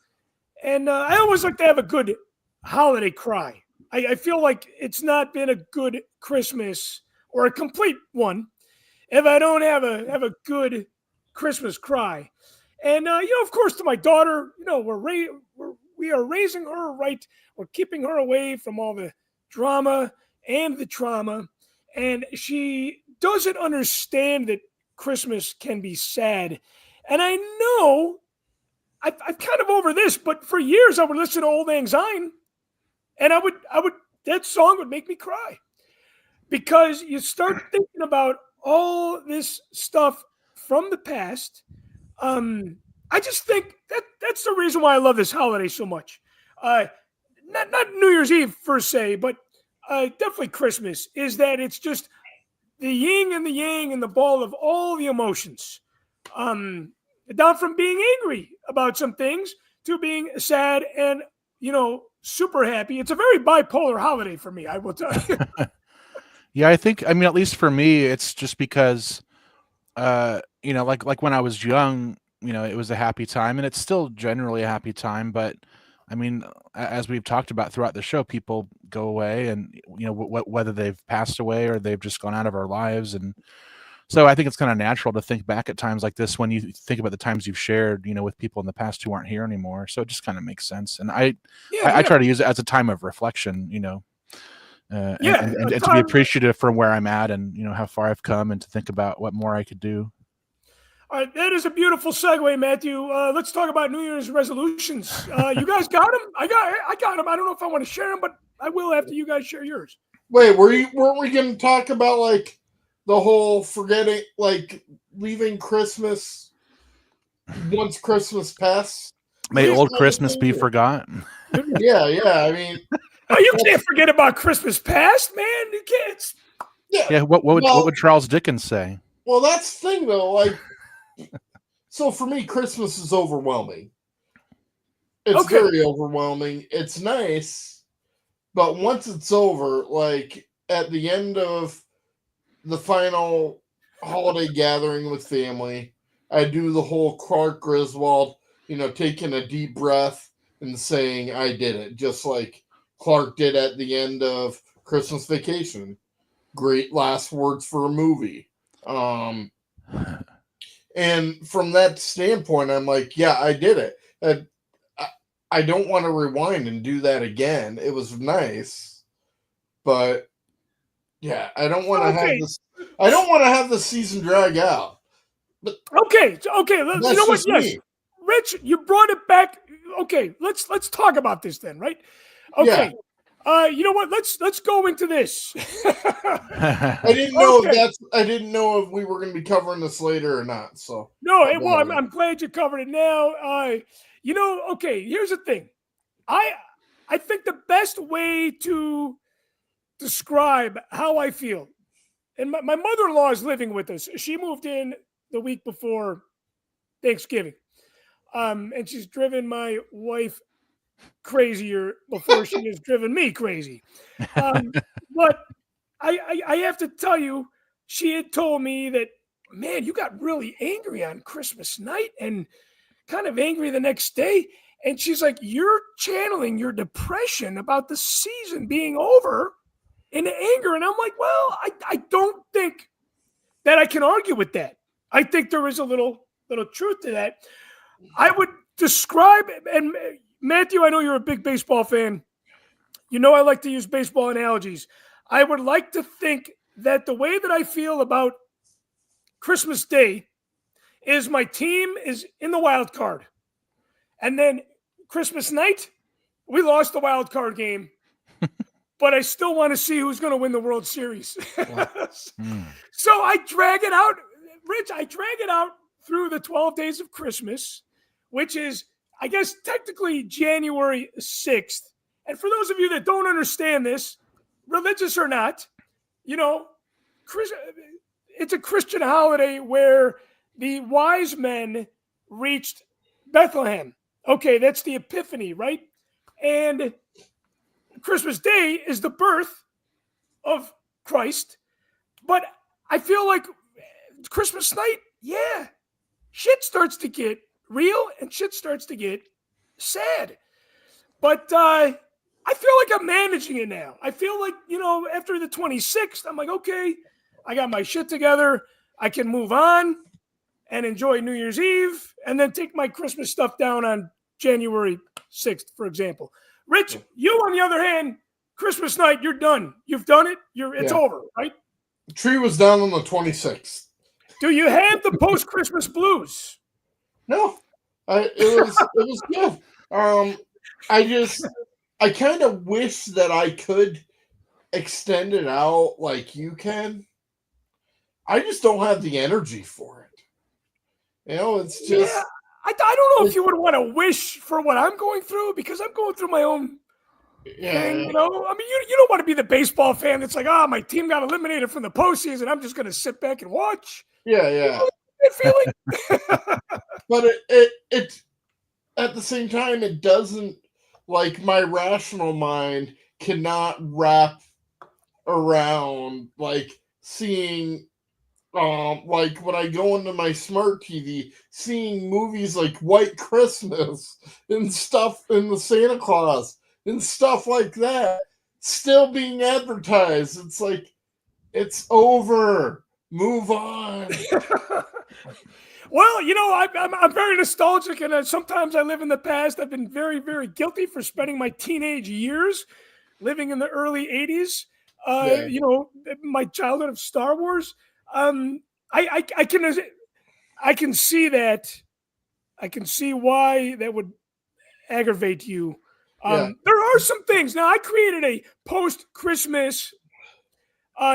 And I always like to have a good holiday cry. I feel like it's not been a good Christmas or a complete one if I don't have a good Christmas cry. And of course, to my daughter, we are raising her right. We're keeping her away from all the drama and the trauma, and she doesn't understand that Christmas can be sad. And I know I'm kind of over this, but for years I would listen to Old Lang Syne, and I would that song would make me cry because you start thinking about all this stuff from the past. I just think that's the reason why I love this holiday so much. Uh, not New Year's Eve per se, but definitely Christmas. Is that it's just the yin and the yang and the ball of all the emotions. Um, Down from being angry about some things to being sad and super happy. It's a very bipolar holiday for me, I will tell you. Yeah, I mean, at least for me, it's just because, like when I was young, it was a happy time, and it's still generally a happy time. But I mean, as we've talked about throughout the show, people go away, and whether they've passed away or they've just gone out of our lives, and so I think it's kind of natural to think back at times like this when you think about the times you've shared, with people in the past who aren't here anymore. So it just kind of makes sense, and I Yeah, try to use it as a time of reflection, yeah. and to be appreciative from where I'm at and how far I've come and to think about what more I could do. All right, that is a beautiful segue, Matthew. Let's talk about New Year's resolutions. You guys got them? I got them. I don't know if I want to share them, but I will after you guys share yours. Wait, weren't we going to talk about, the whole forgetting, leaving Christmas once Christmas passed? May old Christmas be forgotten. Yeah, I mean, oh, you can't forget about Christmas past, man. You can't. Yeah. What would Charles Dickens say? Well, that's the thing, though. So for me, Christmas is overwhelming. It's very overwhelming. It's nice, but once it's over, at the end of the final holiday gathering with family, I do the whole Clark Griswold, taking a deep breath and saying, I did it, just like Clark did at the end of Christmas Vacation. Great last words for a movie. And from that standpoint, I'm like, yeah, I did it. I don't want to rewind and do that again. It was nice, but yeah, I don't want to have this. I don't want to have the season drag out. But okay. You know what? Yes, Rich, you brought it back. Okay, let's talk about this then, right? Okay. Yeah. You know what? Let's go into this. I didn't know I didn't know if we were going to be covering this later or not. So no, well, I'm glad you covered it now. Okay. Here's the thing. I think the best way to describe how I feel, and my mother-in-law is living with us. She moved in the week before Thanksgiving, and she's driven my wife crazier before she has driven me crazy. But I have to tell you, she had told me that, man, you got really angry on Christmas night and kind of angry the next day. And she's like, you're channeling your depression about the season being over into anger. And I'm like, well, I don't think that I can argue with that. I think there is a little truth to that. I would describe, and Matthew, I know you're a big baseball fan. I like to use baseball analogies. I would like to think that the way that I feel about Christmas Day is my team is in the wild card. And then Christmas night, we lost the wild card game. but I still want to see who's going to win the World Series. Hmm. So I drag it out, Rich. I drag it out through the 12 days of Christmas, which is, I guess, technically January 6th. And for those of you that don't understand this, religious or not, you know, it's a Christian holiday where the wise men reached Bethlehem. Okay, that's the Epiphany, right? And Christmas Day is the birth of Christ. But I feel like Christmas night, yeah, shit starts to get real and shit starts to get sad. But I feel like I'm managing it now. I feel like, after the 26th, I'm like, okay, I got my shit together. I can move on and enjoy New Year's Eve and then take my Christmas stuff down on January 6th, for example. Rich, you, on the other hand, Christmas night, you're done. You've done it. It's over, right? The tree was down on the 26th. Do you have the post-Christmas blues? No, it was good. I kind of wish that I could extend it out like you can. I just don't have the energy for it. It's just. Yeah, I don't know if you would want to wish for what I'm going through, because I'm going through my own thing. You don't want to be the baseball fan that's like, my team got eliminated from the postseason. I'm just going to sit back and watch. Yeah. That feeling. But it at the same time, it doesn't, like, my rational mind cannot wrap around, like, seeing, like, when I go into my smart TV, seeing movies like White Christmas and stuff, and the Santa Claus and stuff like that still being advertised. It's like, it's over. Move on. Well, I'm very nostalgic, and sometimes I live in the past. I've been very, very guilty for spending my teenage years living in the early 80s. My childhood of Star Wars. I can see that. I can see why that would aggravate you. There are some things. Now, I created a post-Christmas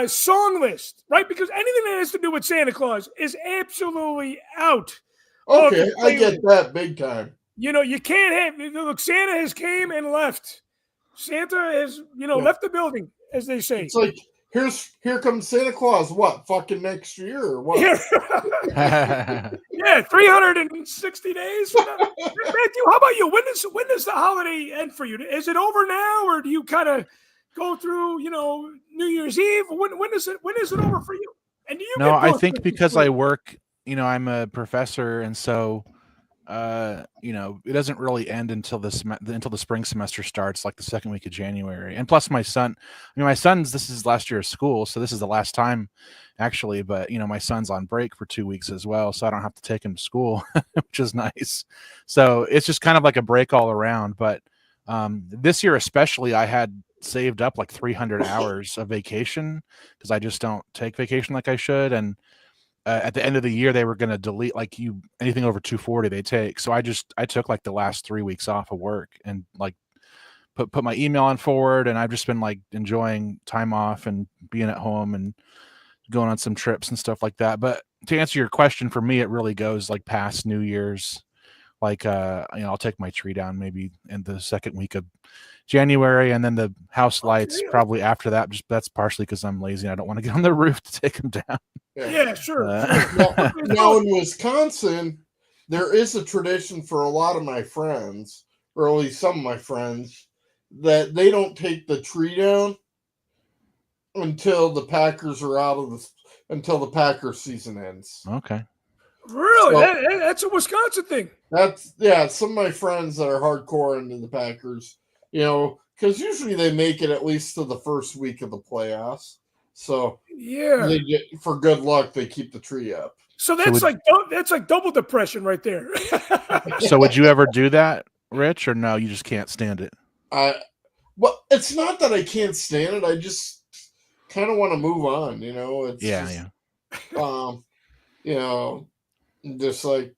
song list, right? Because anything that has to do with Santa Claus is absolutely out. Okay, I get that big time. You can't have, look, Santa has came and left. Santa has, left the building, as they say. It's like, here comes Santa Claus. What, fucking next year or what? Yeah, 360 days. Matthew, how about you? When does the holiday end for you? Is it over now, or do you kind of go through, New Year's Eve? When is it over for you? And do you? No, I think because I work, I'm a professor, and so it doesn't really end until the spring semester starts, like the second week of January. And plus, my son's, this is last year of school, so this is the last time, actually. But my son's on break for 2 weeks as well, so I don't have to take him to school, which is nice. So it's just kind of like a break all around. But this year especially, I had saved up like 300 hours of vacation, because I just don't take vacation like I should. And at the end of the year, they were going to delete anything over 240 they take. So I took like the last 3 weeks off of work and like put my email on forward. And I've just been like enjoying time off and being at home and going on some trips and stuff like that. But to answer your question, for me, it really goes like past New Year's. Like, I'll take my tree down maybe in the second week of January, and then the house lights probably after that. Just that's partially because I'm lazy and I don't want to get on the roof to take them down. Yeah, sure. Now in Wisconsin, there is a tradition for a lot of my friends, or at least some of my friends, that they don't take the tree down until the Packers are until the Packers season ends. Okay. Really? That's a Wisconsin thing. Some of my friends that are hardcore into the Packers, because usually they make it at least to the first week of the playoffs. So yeah, for good luck, they keep the tree up. So that's like double depression right there. So would you ever do that, Rich, or no? You just can't stand it. Well, it's not that I can't stand it. I just kind of want to move on. It's just like,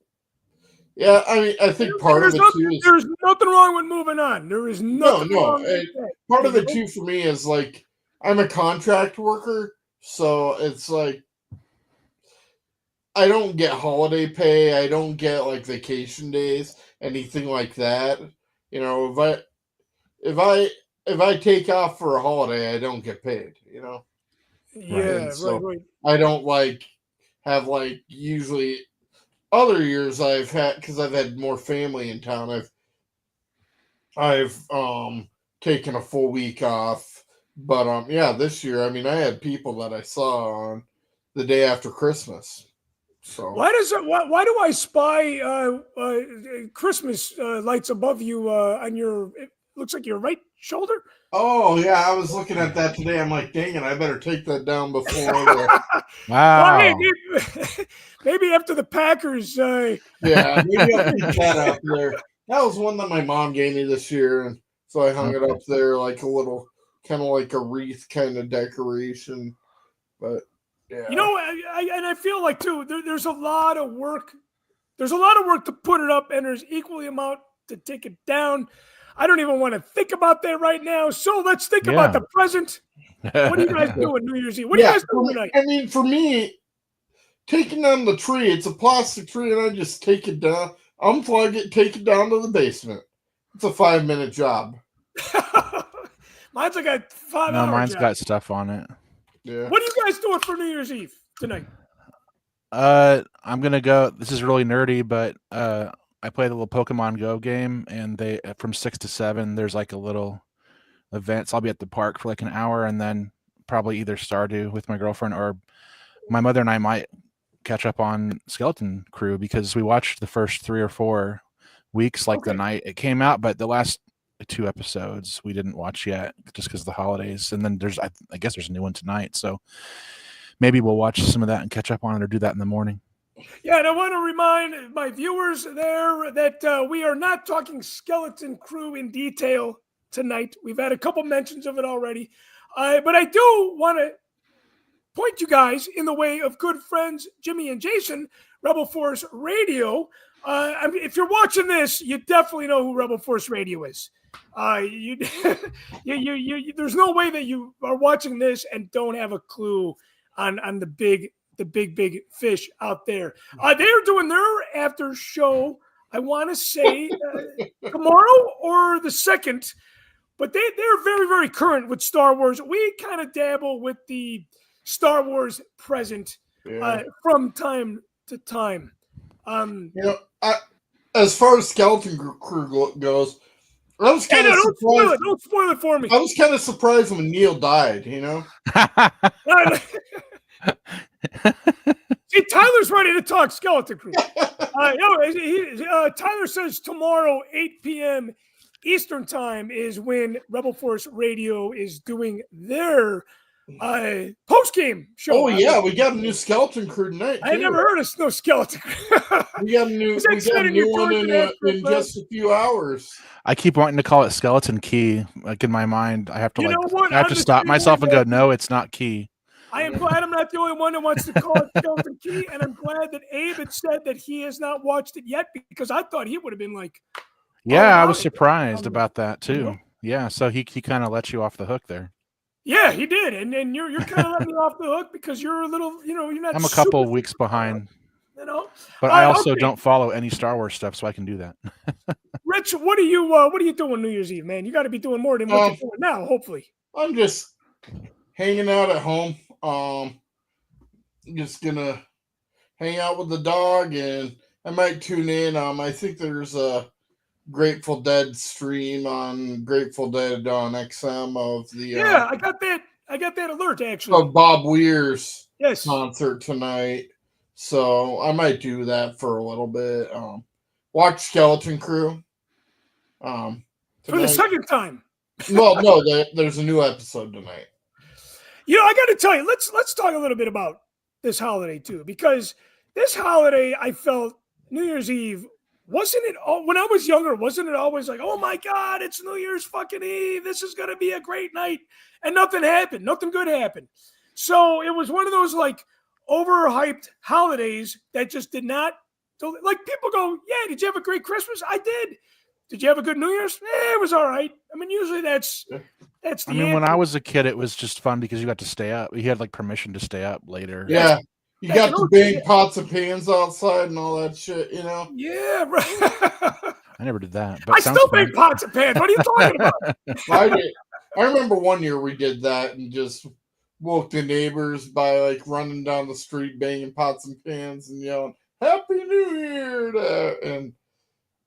Yeah, I mean, I think part of it too is there's nothing wrong with moving on. There is nothing wrong with that. part of it too for me is like I'm a contract worker, so it's like I don't get holiday pay, I don't get like vacation days, anything like that. You know, if I if I take off for a holiday, I don't get paid. You know, Yeah, and so right. I don't like have like usually other years I've had because I've had more family in town. I've taken a full week off, but yeah, this year I mean I had people that I saw on the day after Christmas. So Why do I spy Christmas lights above you on your? It looks like your right shoulder. oh yeah, I was looking at that today. I'm like, dang it, I better take that down before Well, hey, Wow. maybe after the Packers. yeah, maybe I'll keep that up there. That was one that my mom gave me this year, and so I hung it up there like a little, kind of like a wreath kind of decoration. But yeah, You know, I feel like too. There's a lot of work. There's a lot of work to put it up, and there's equally amount to take it down. I don't even want to think about that right now. So let's think about the present. What are you guys doing New Year's Eve? What are you guys doing tonight? I mean, for me, taking down the tree, it's a plastic tree, and I just take it down, unplug it, take it down to the basement. It's a 5-minute job. Mine's like a 5 No, hour mine's job. got stuff on it. Yeah. What are you guys doing for New Year's Eve tonight? I'm gonna go. This is really nerdy, but I played a little Pokemon Go game, and they from 6 to 7. There's like a little event. So I'll be at the park for like an hour, and then probably either Stardew with my girlfriend or my mother and I might catch up on Skeleton Crew because we watched the first 3 or 4 weeks, like the night it came out, but the last 2 episodes we didn't watch yet just because of the holidays. And then there's I guess there's a new one tonight, so maybe we'll watch some of that and catch up on it or do that in the morning. Yeah, and I want to remind my viewers there that we are not talking Skeleton Crew in detail tonight. We've had a couple mentions of it already. But I do want to point you guys in the way of good friends Jimmy and Jason, Rebel Force Radio. I mean, if you're watching this, you definitely know who Rebel Force Radio is. There's no way that you are watching this and don't have a clue on the big fish out there. They're doing their after show, I want to say tomorrow or the 2nd, but they're very, very current with Star Wars. We kind of dabble with the Star Wars present from time to time. You know, as far as Skeleton Crew goes, I was kind of surprised. Don't spoil it for me. I was kind of surprised when Neil died. You know. See, Tyler's ready to talk Skeleton Crew. Tyler says tomorrow, 8 p.m. Eastern Time is when Rebel Force Radio is doing their post-game show. Oh, yeah, we got a new Skeleton Crew tonight, too. I never heard of no Skeleton Crew. we got a new one in just a few hours. I keep wanting to call it Skeleton Key. Like in my mind, I have to I have to stop I'm myself and go, no, it's not Key. I am glad I'm not the only one that wants to call it Skeleton Key, and I'm glad that Abe had said that he has not watched it yet because I thought he would have been like, yeah, I was surprised about that too. Yeah, so he kind of let you off the hook there. Yeah, he did, and you're kind of letting me off the hook because you're a little, you're not. I'm a couple weeks behind. But I also don't follow any Star Wars stuff, so I can do that. Rich, what are you doing New Year's Eve, man? You got to be doing more than what you're doing now, hopefully. I'm just hanging out at home. Just gonna hang out with the dog, and I might tune in. I think there's a Grateful Dead stream on Grateful Dead on XM of the I got that alert actually of Bob Weir's concert tonight. So I might do that for a little bit. Watch Skeleton Crew. For the second time. Well, no, there's a new episode tonight. I got to tell you, let's talk a little bit about this holiday too, because this holiday I felt New Year's Eve. Wasn't it all when I was younger? Wasn't it always like, oh my God, it's New Year's fucking Eve. This is going to be a great night. And nothing happened. Nothing good happened. So it was one of those like overhyped holidays that just did not So, like, people go, yeah, did you have a great Christmas? I did. Did you have a good New Year's? It was all right. I mean, usually that's the I mean, answer. when I was a kid, it was just fun because you got to stay up. You had like permission to stay up later. Yeah. You Yeah, got you the know, big yeah. pots of pans outside and all that shit, you know? Yeah, right. I never did that, but I sounds still fun. make pots and pans. What are you talking about? I did. I remember one year we did that and just woke the neighbors by like running down the street, banging pots and pans and yelling, Happy New Year! And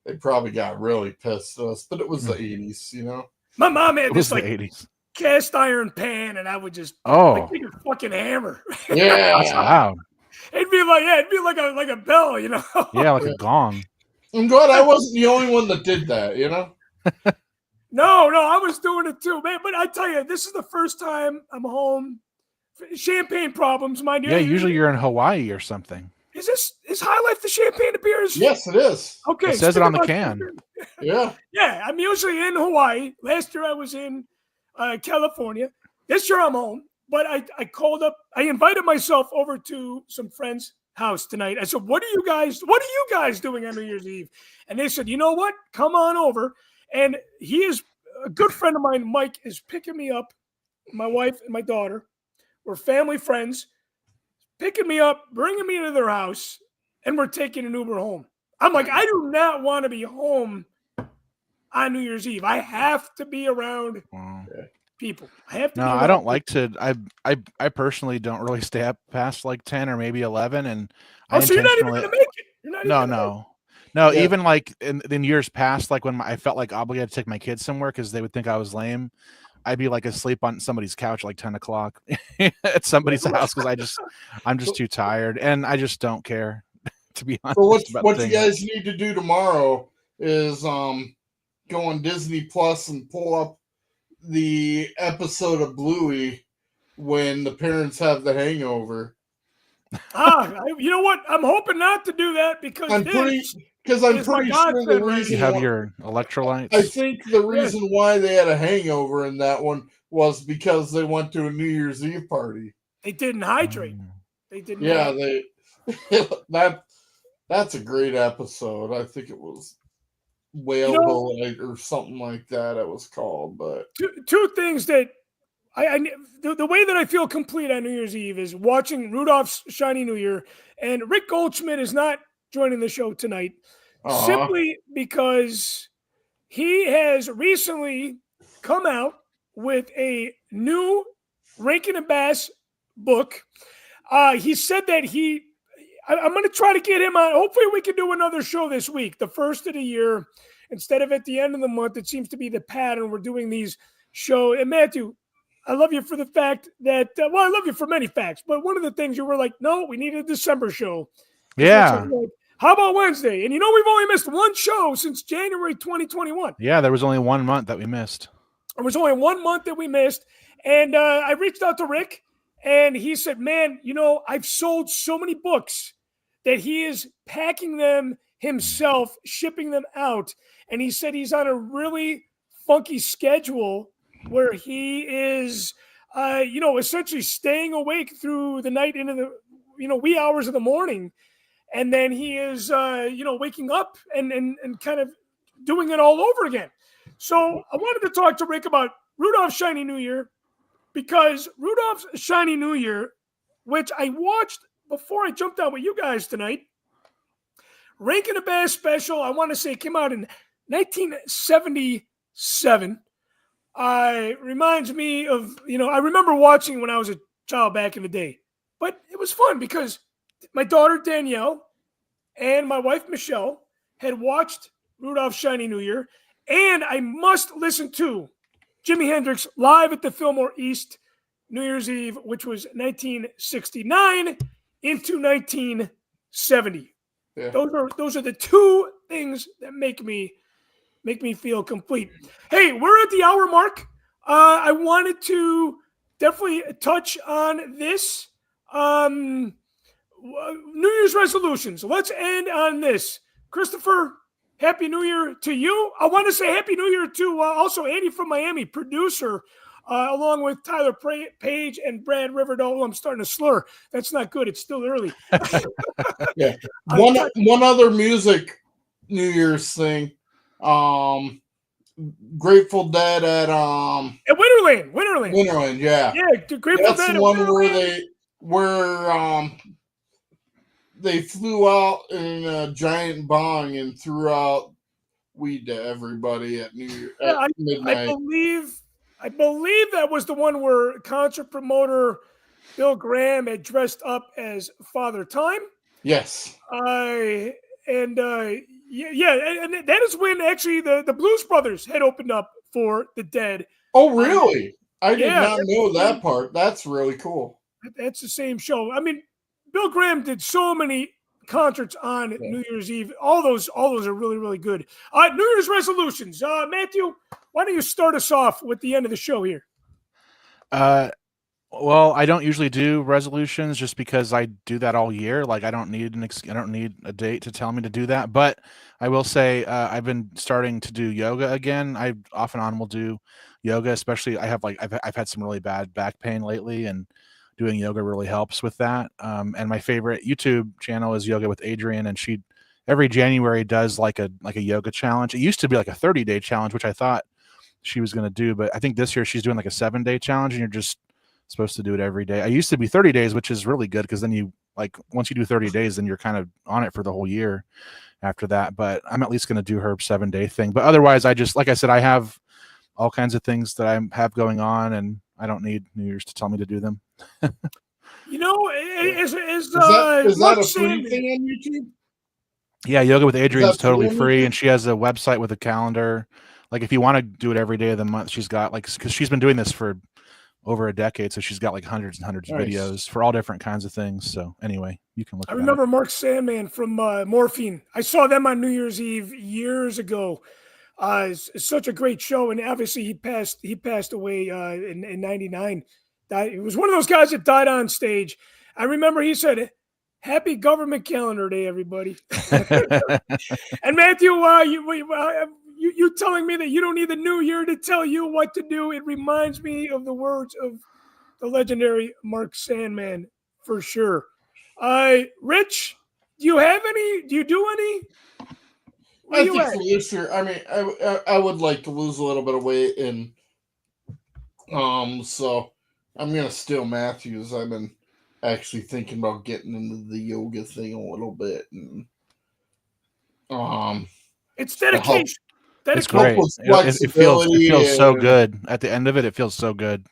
they probably got really pissed at us, but it was the 80s, you know? My mom had It was this, the like, 80s. cast iron pan, and I would just Oh, take a fucking hammer. that's Yeah. loud. It'd be like a bell, you know? Yeah, like a gong. I'm glad I wasn't the only one that did that, you know? No, I was doing it too, man. But I tell you, this is the first time I'm home. Champagne problems, mind you. Yeah, usually you're in Hawaii or something. Is High Life the champagne beers? Yes, it is. Okay. It says it speaking on the about can. champagne- Yeah. Yeah, I'm usually in Hawaii. Last year I was in California. This year I'm home. But I called up. I invited myself over to some friends' house tonight. I said, What are you guys doing on New Year's Eve?" And they said, "You know what? Come on over." And he is a good friend of mine. Mike is picking me up. My wife and my daughter. We're family friends. Picking me up, bringing me to their house, and we're taking an Uber home. I'm like, I do not want to be home on New Year's Eve. I have to be around Wow. people. I have to. No, be I around don't like to. I personally don't really stay up past like 10 or maybe 11, and I So you're not even intentionally. going to make it. You're not even gonna make No. Yeah. Even like in years past, like when I felt like obligated to take my kids somewhere because they would think I was lame, I'd be like asleep on somebody's couch like 10 o'clock at somebody's house because I'm just too tired and I just don't care to be honest. So about what you staying up. guys need to do tomorrow is go on Disney Plus and pull up the episode of Bluey when the parents have the hangover. You know what? I'm hoping not to do that because I'm this pretty is sure my the godsend right reason You have why- your electrolytes. I think the reason why they had a hangover in that one was because they went to a New Year's Eve party. they didn't hydrate. Mm. They didn't. Yeah, hydrate. that's a great episode. I think it was Whale You know- Boy or something like that it was called, but Two things that the way that I feel complete on New Year's Eve is watching Rudolph's Shiny New Year, and Rick Goldschmidt is not joining the show tonight simply because he has recently come out with a new Rankin and Bass book. He said that I'm going to try to get him on. Hopefully we can do another show this week, the first of the year, instead of at the end of the month. It seems to be the pattern. We're doing these shows. And Matthew, I love you for the fact that, I love you for many facts, but one of the things you were like, no, we need a December show. Yeah. Like, how about Wednesday? And we've only missed one show since January 2021. Yeah, there was only 1 month that we missed. There was only 1 month that we missed. And I reached out to Rick, and he said, man, I've sold so many books that he is packing them himself, shipping them out. And he said he's on a really funky schedule where he is, essentially staying awake through the night into the, wee hours of the morning. And then he is, waking up and kind of doing it all over again. So I wanted to talk to Rick about Rudolph's Shiny New Year, because Rudolph's Shiny New Year, which I watched before I jumped on with you guys tonight, Rankin and Bass special, I want to say came out in 1977. Reminds me of, I remember watching when I was a child back in the day. But it was fun because my daughter Danielle and my wife Michelle had watched Rudolph's Shiny New Year, and I must listen to Jimi Hendrix live at the Fillmore East New Year's Eve, which was 1969 into 1970. yeah. Those are the two things that make me feel complete. Hey, we're at the hour mark. I wanted to definitely touch on this. New Year's resolutions. Let's end on this. Christopher, Happy New Year to you. I want to say Happy New Year to also Andy from Miami, producer along with Tyler Page and Brad Riverdale. Oh, I'm starting to slur. That's not good. It's still early. Yeah. One other music New Year's thing. Grateful Dead at Winterland, yeah. Yeah, Grateful That's Dead the at one Winterland. where they flew out in a giant bong and threw out weed to everybody at midnight. I believe that was the one where concert promoter Bill Graham had dressed up as Father Time. Yes. And that is when actually the Blues Brothers had opened up for the Dead. Oh, really? I did yeah, not know that part. That's really cool. That's the same show. I mean, Bill Graham did so many concerts on New Year's Eve. All those are really, really good. New Year's resolutions. Matthew, why don't you start us off with the end of the show here? Well, I don't usually do resolutions just because I do that all year. Like I don't need a date to tell me to do that. But I will say I've been starting to do yoga again. I off and on will do yoga, especially I've had some really bad back pain lately, and doing yoga really helps with that. And my favorite YouTube channel is Yoga with Adrienne, and she every January does like a yoga challenge. It used to be like a 30-day challenge, which I thought she was going to do, but I think this year she's doing like a 7-day challenge, and you're just supposed to do it every day. I used to be 30 days, which is really good because then you once you do 30 days, then you're kind of on it for the whole year after that. But I'm at least going to do her 7-day thing. But otherwise, I just, like I said, I have all kinds of things that I have going on, and I don't need New Year's to tell me to do them. You know, is that a free thing on YouTube? Yeah, Yoga with Adrienne is totally free, and she has a website with a calendar. Like if you want to do it every day of the month, she's got because she's been doing this for over a decade, so she's got like hundreds and hundreds of videos for all different kinds of things. So anyway, you can look. I remember Mark Sandman from Morphine. I saw them on New Year's Eve years ago. It's such a great show, and obviously he passed away in '99. He was one of those guys that died on stage. I remember he said, "Happy Government Calendar Day, everybody." And Matthew, you telling me that you don't need the new year to tell you what to do. It reminds me of the words of the legendary Mark Sandman, for sure. Rich, do you have any? Do you do any? I think for this year, I mean, I would like to lose a little bit of weight, and so I'm gonna steal Matthew's. I've been actually thinking about getting into the yoga thing a little bit, and it's dedication. It's great. It feels so good at the end of it. It feels so good.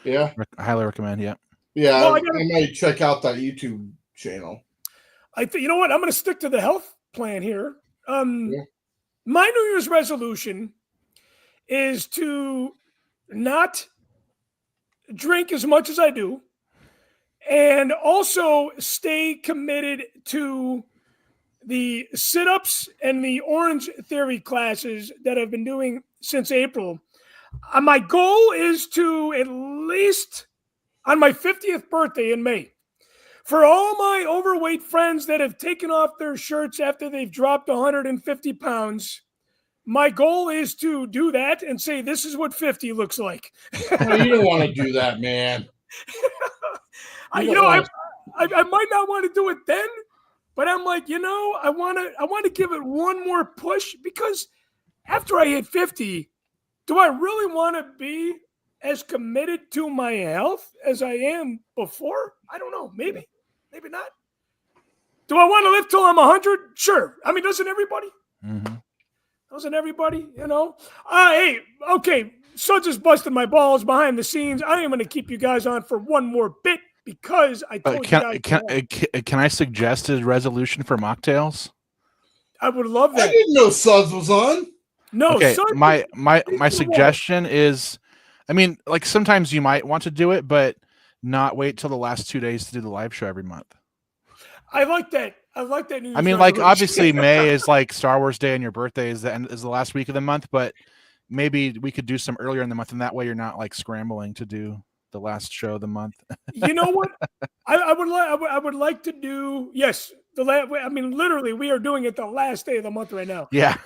Yeah, I highly recommend. Yeah. Yeah, well, I might check out that YouTube channel. You know what? I'm going to stick to the health plan here. My New Year's resolution is to not drink as much as I do, and also stay committed to the sit-ups and the Orange Theory classes that I've been doing since April. My goal is to, at least on my 50th birthday in May, for all my overweight friends that have taken off their shirts after they've dropped 150 pounds, my goal is to do that and say, this is what 50 looks like. Well, you don't want to do that, man. I might not want to do it then, but I'm like, I want to give it one more push, because after I hit 50, do I really want to be as committed to my health as I am before? I don't know. Maybe not. Do I want to live till I'm 100? Sure. I mean, doesn't everybody? Mm-hmm. Doesn't everybody? Hey, okay. So just busted my balls behind the scenes. I am going to keep you guys on for one more bit, because I told you guys. Can I suggest a resolution for Machtails? I would love that. I didn't know Suds was on. No, okay. My suggestion is, I mean, like sometimes you might want to do it, but not wait till the last 2 days to do the live show every month. I like that. I like that. I mean, like obviously May is like Star Wars Day, and your birthday is the last week of the month, but maybe we could do some earlier in the month, and that way you're not like scrambling to do the last show of the month. You know what? I would like to do, yes. I mean, literally, we are doing it the last day of the month right now. Yeah.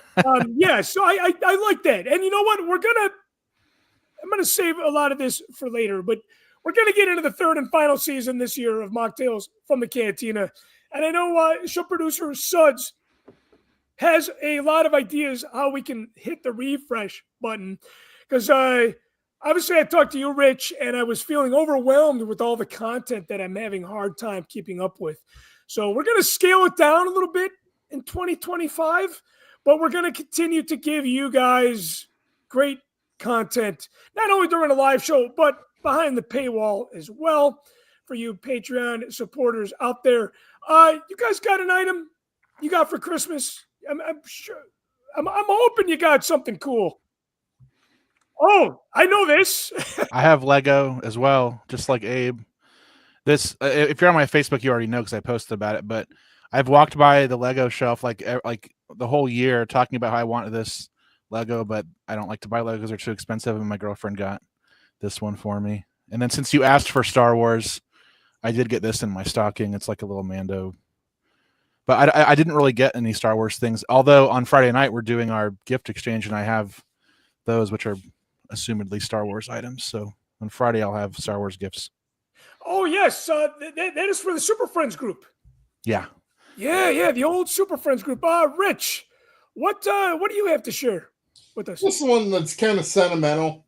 Yeah. So I like that. And you know what? I'm going to save a lot of this for later, but we're going to get into the third and final season this year of Mocktails from the Cantina. And I know show producer Suds has a lot of ideas how we can hit the refresh button. Because obviously I talked to you, Rich, and I was feeling overwhelmed with all the content that I'm having a hard time keeping up with. So we're going to scale it down a little bit in 2025, but we're going to continue to give you guys great content, not only during the live show, but behind the paywall as well for you Patreon supporters out there. You guys got an item you got for Christmas? I'm sure. I'm hoping you got something cool. Oh, I know this. I have Lego as well, just like Abe. This, if you're on my Facebook, you already know because I posted about it. But I've walked by the Lego shelf like the whole year, talking about how I wanted this Lego, but I don't like to buy Legos; they're too expensive. And my girlfriend got this one for me. And then since you asked for Star Wars, I did get this in my stocking. It's like a little Mando. But I didn't really get any Star Wars things. Although on Friday night we're doing our gift exchange, and I have those, which are assumedly Star Wars items. So on Friday I'll have Star Wars gifts. Oh yes, that is for the Super Friends group. Yeah. Yeah, the old Super Friends group. Rich, what do you have to share with us? This one that's kind of sentimental,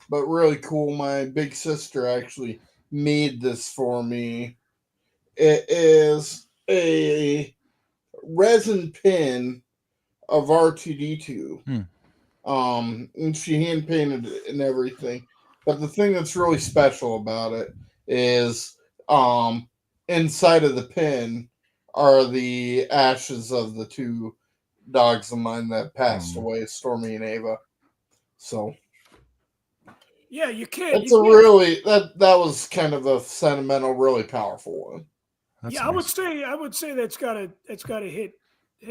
but really cool. My big sister actually made this for me. It is a resin pin of R2D2. And she hand painted it and everything. But the thing that's really special about it is inside of the pin are the ashes of the two dogs of mine that passed away, Stormy and Ava. So yeah, you can't. It's really that was kind of a sentimental, really powerful one. That's yeah, nice. I would say that's gotta hit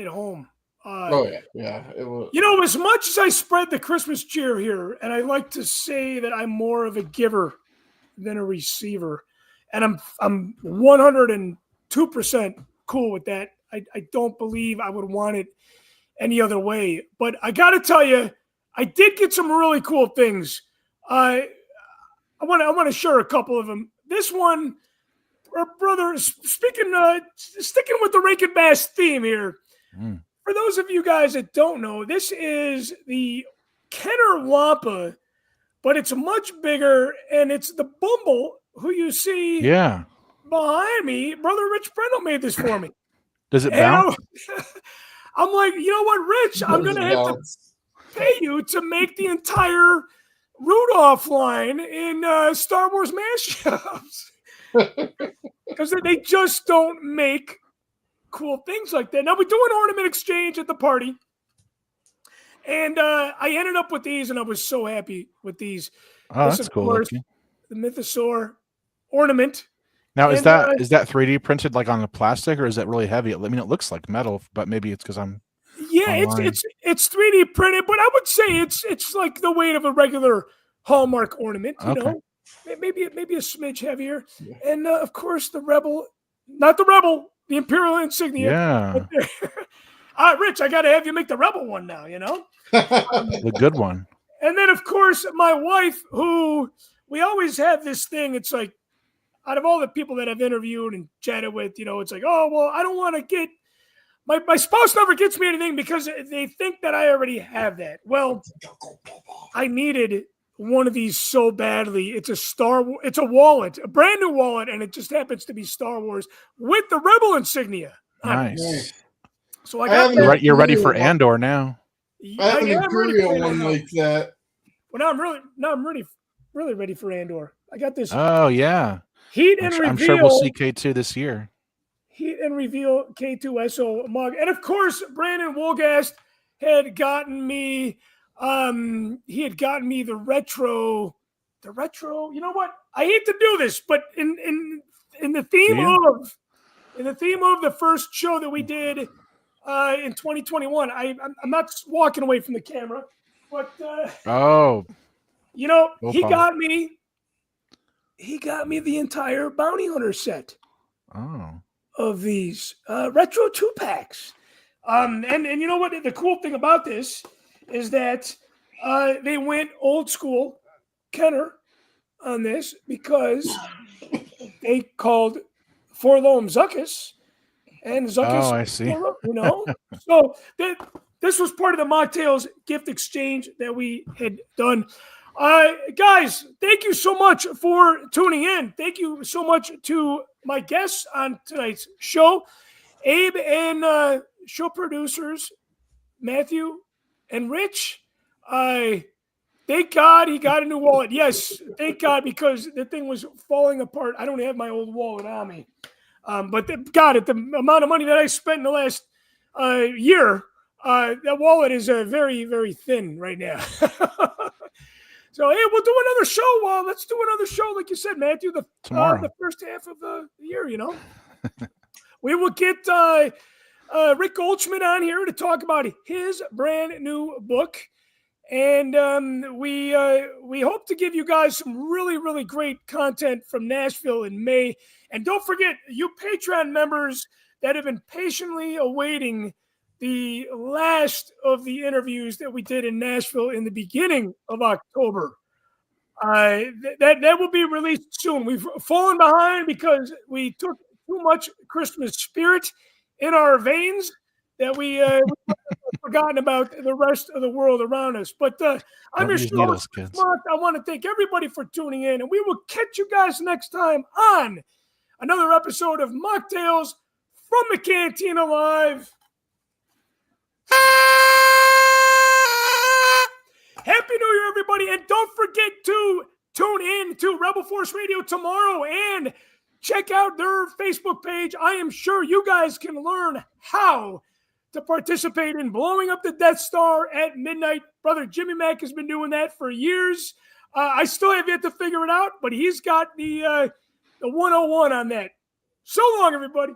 home. Yeah. It was. You know, as much as I spread the Christmas cheer here, and I like to say that I'm more of a giver than a receiver, and I'm 102% cool with that. I don't believe I would want it any other way. But I got to tell you, I did get some really cool things. I want to share a couple of them. This one, brother, sticking with the Rankin Bass theme here. For those of you guys that don't know, this is the Kenner Wampa, but it's much bigger, and it's the Bumble who you see behind me. Brother Rich Brendel made this for me. Does it bounce? I'm like, you know what, Rich? I'm going to have to pay you to make the entire Rudolph line in Star Wars mashups. Because they just don't make cool things like that. Now, we do an ornament exchange at the party. And I ended up with these, and I was so happy with these. Oh, this, that's of cool. course, the Mythosaur ornament. Now, is that 3D printed like on the plastic, or is that really heavy? I mean, it looks like metal, but maybe it's because I'm it's 3D printed, but I would say it's like the weight of a regular Hallmark ornament. You know, maybe a smidge heavier. Yeah. And of course, the Imperial insignia. Yeah. Rich, I got to have you make the Rebel one now. You know, the good one. And then, of course, my wife, who we always have this thing. It's like, out of all the people that I've interviewed and chatted with, you know, it's like, oh, well, I don't want to get my spouse never gets me anything because they think that I already have that. Well, I needed one of these so badly. It's a wallet, a brand new wallet, and it just happens to be Star Wars with the Rebel insignia. Nice. So I got that. You're ready for Andor now. I have an Imperial one like that. Well, now I'm really ready for Andor. I got this. Oh yeah. Heat and Reveal. I'm sure we'll see K2 this year. Heat and Reveal K2SO mug. And of course, Brandon Wolgast had gotten me the retro. You know what? I hate to do this, but in the theme of the first show that we did in 2021, I'm not walking away from the camera, but you know, he got me the entire Bounty Hunter set. Of these retro 2-packs. And you know what? The cool thing about this is that they went old school Kenner on this because they called Forlom Zuckus, and Zuckus, Oh, I see. So this was part of the Mocktails gift exchange that we had done. Guys, thank you so much for tuning in. Thank you so much to my guests on tonight's show, Abe and show producers Matthew and Rich. Thank God he got a new wallet. Yes, thank God, because the thing was falling apart. I don't have my old wallet on me. But the amount of money that I spent in the last year, that wallet is very, very thin right now. So, hey, we'll do another show. Let's do another show, like you said, Matthew, Tomorrow. the first half of the year, We will get Rick Goldschmidt on here to talk about his brand new book. And we hope to give you guys some really, really great content from Nashville in May. And don't forget, you Patreon members that have been patiently awaiting the last of the interviews that we did in Nashville in the beginning of October, that will be released soon. We've fallen behind because we took too much Christmas spirit in our veins that we forgotten about the rest of the world around us. But I'm your needles, kids. I want to thank everybody for tuning in, and we will catch you guys next time on another episode of Mocktails from the Cantina Live. Happy New Year, everybody, and don't forget to tune in to Rebel Force Radio tomorrow and check out their Facebook page. I am sure you guys can learn how to participate in blowing up the Death Star at midnight. Brother Jimmy Mack has been doing that for years. I still have yet to figure it out, but he's got the 101 on that. So long, everybody.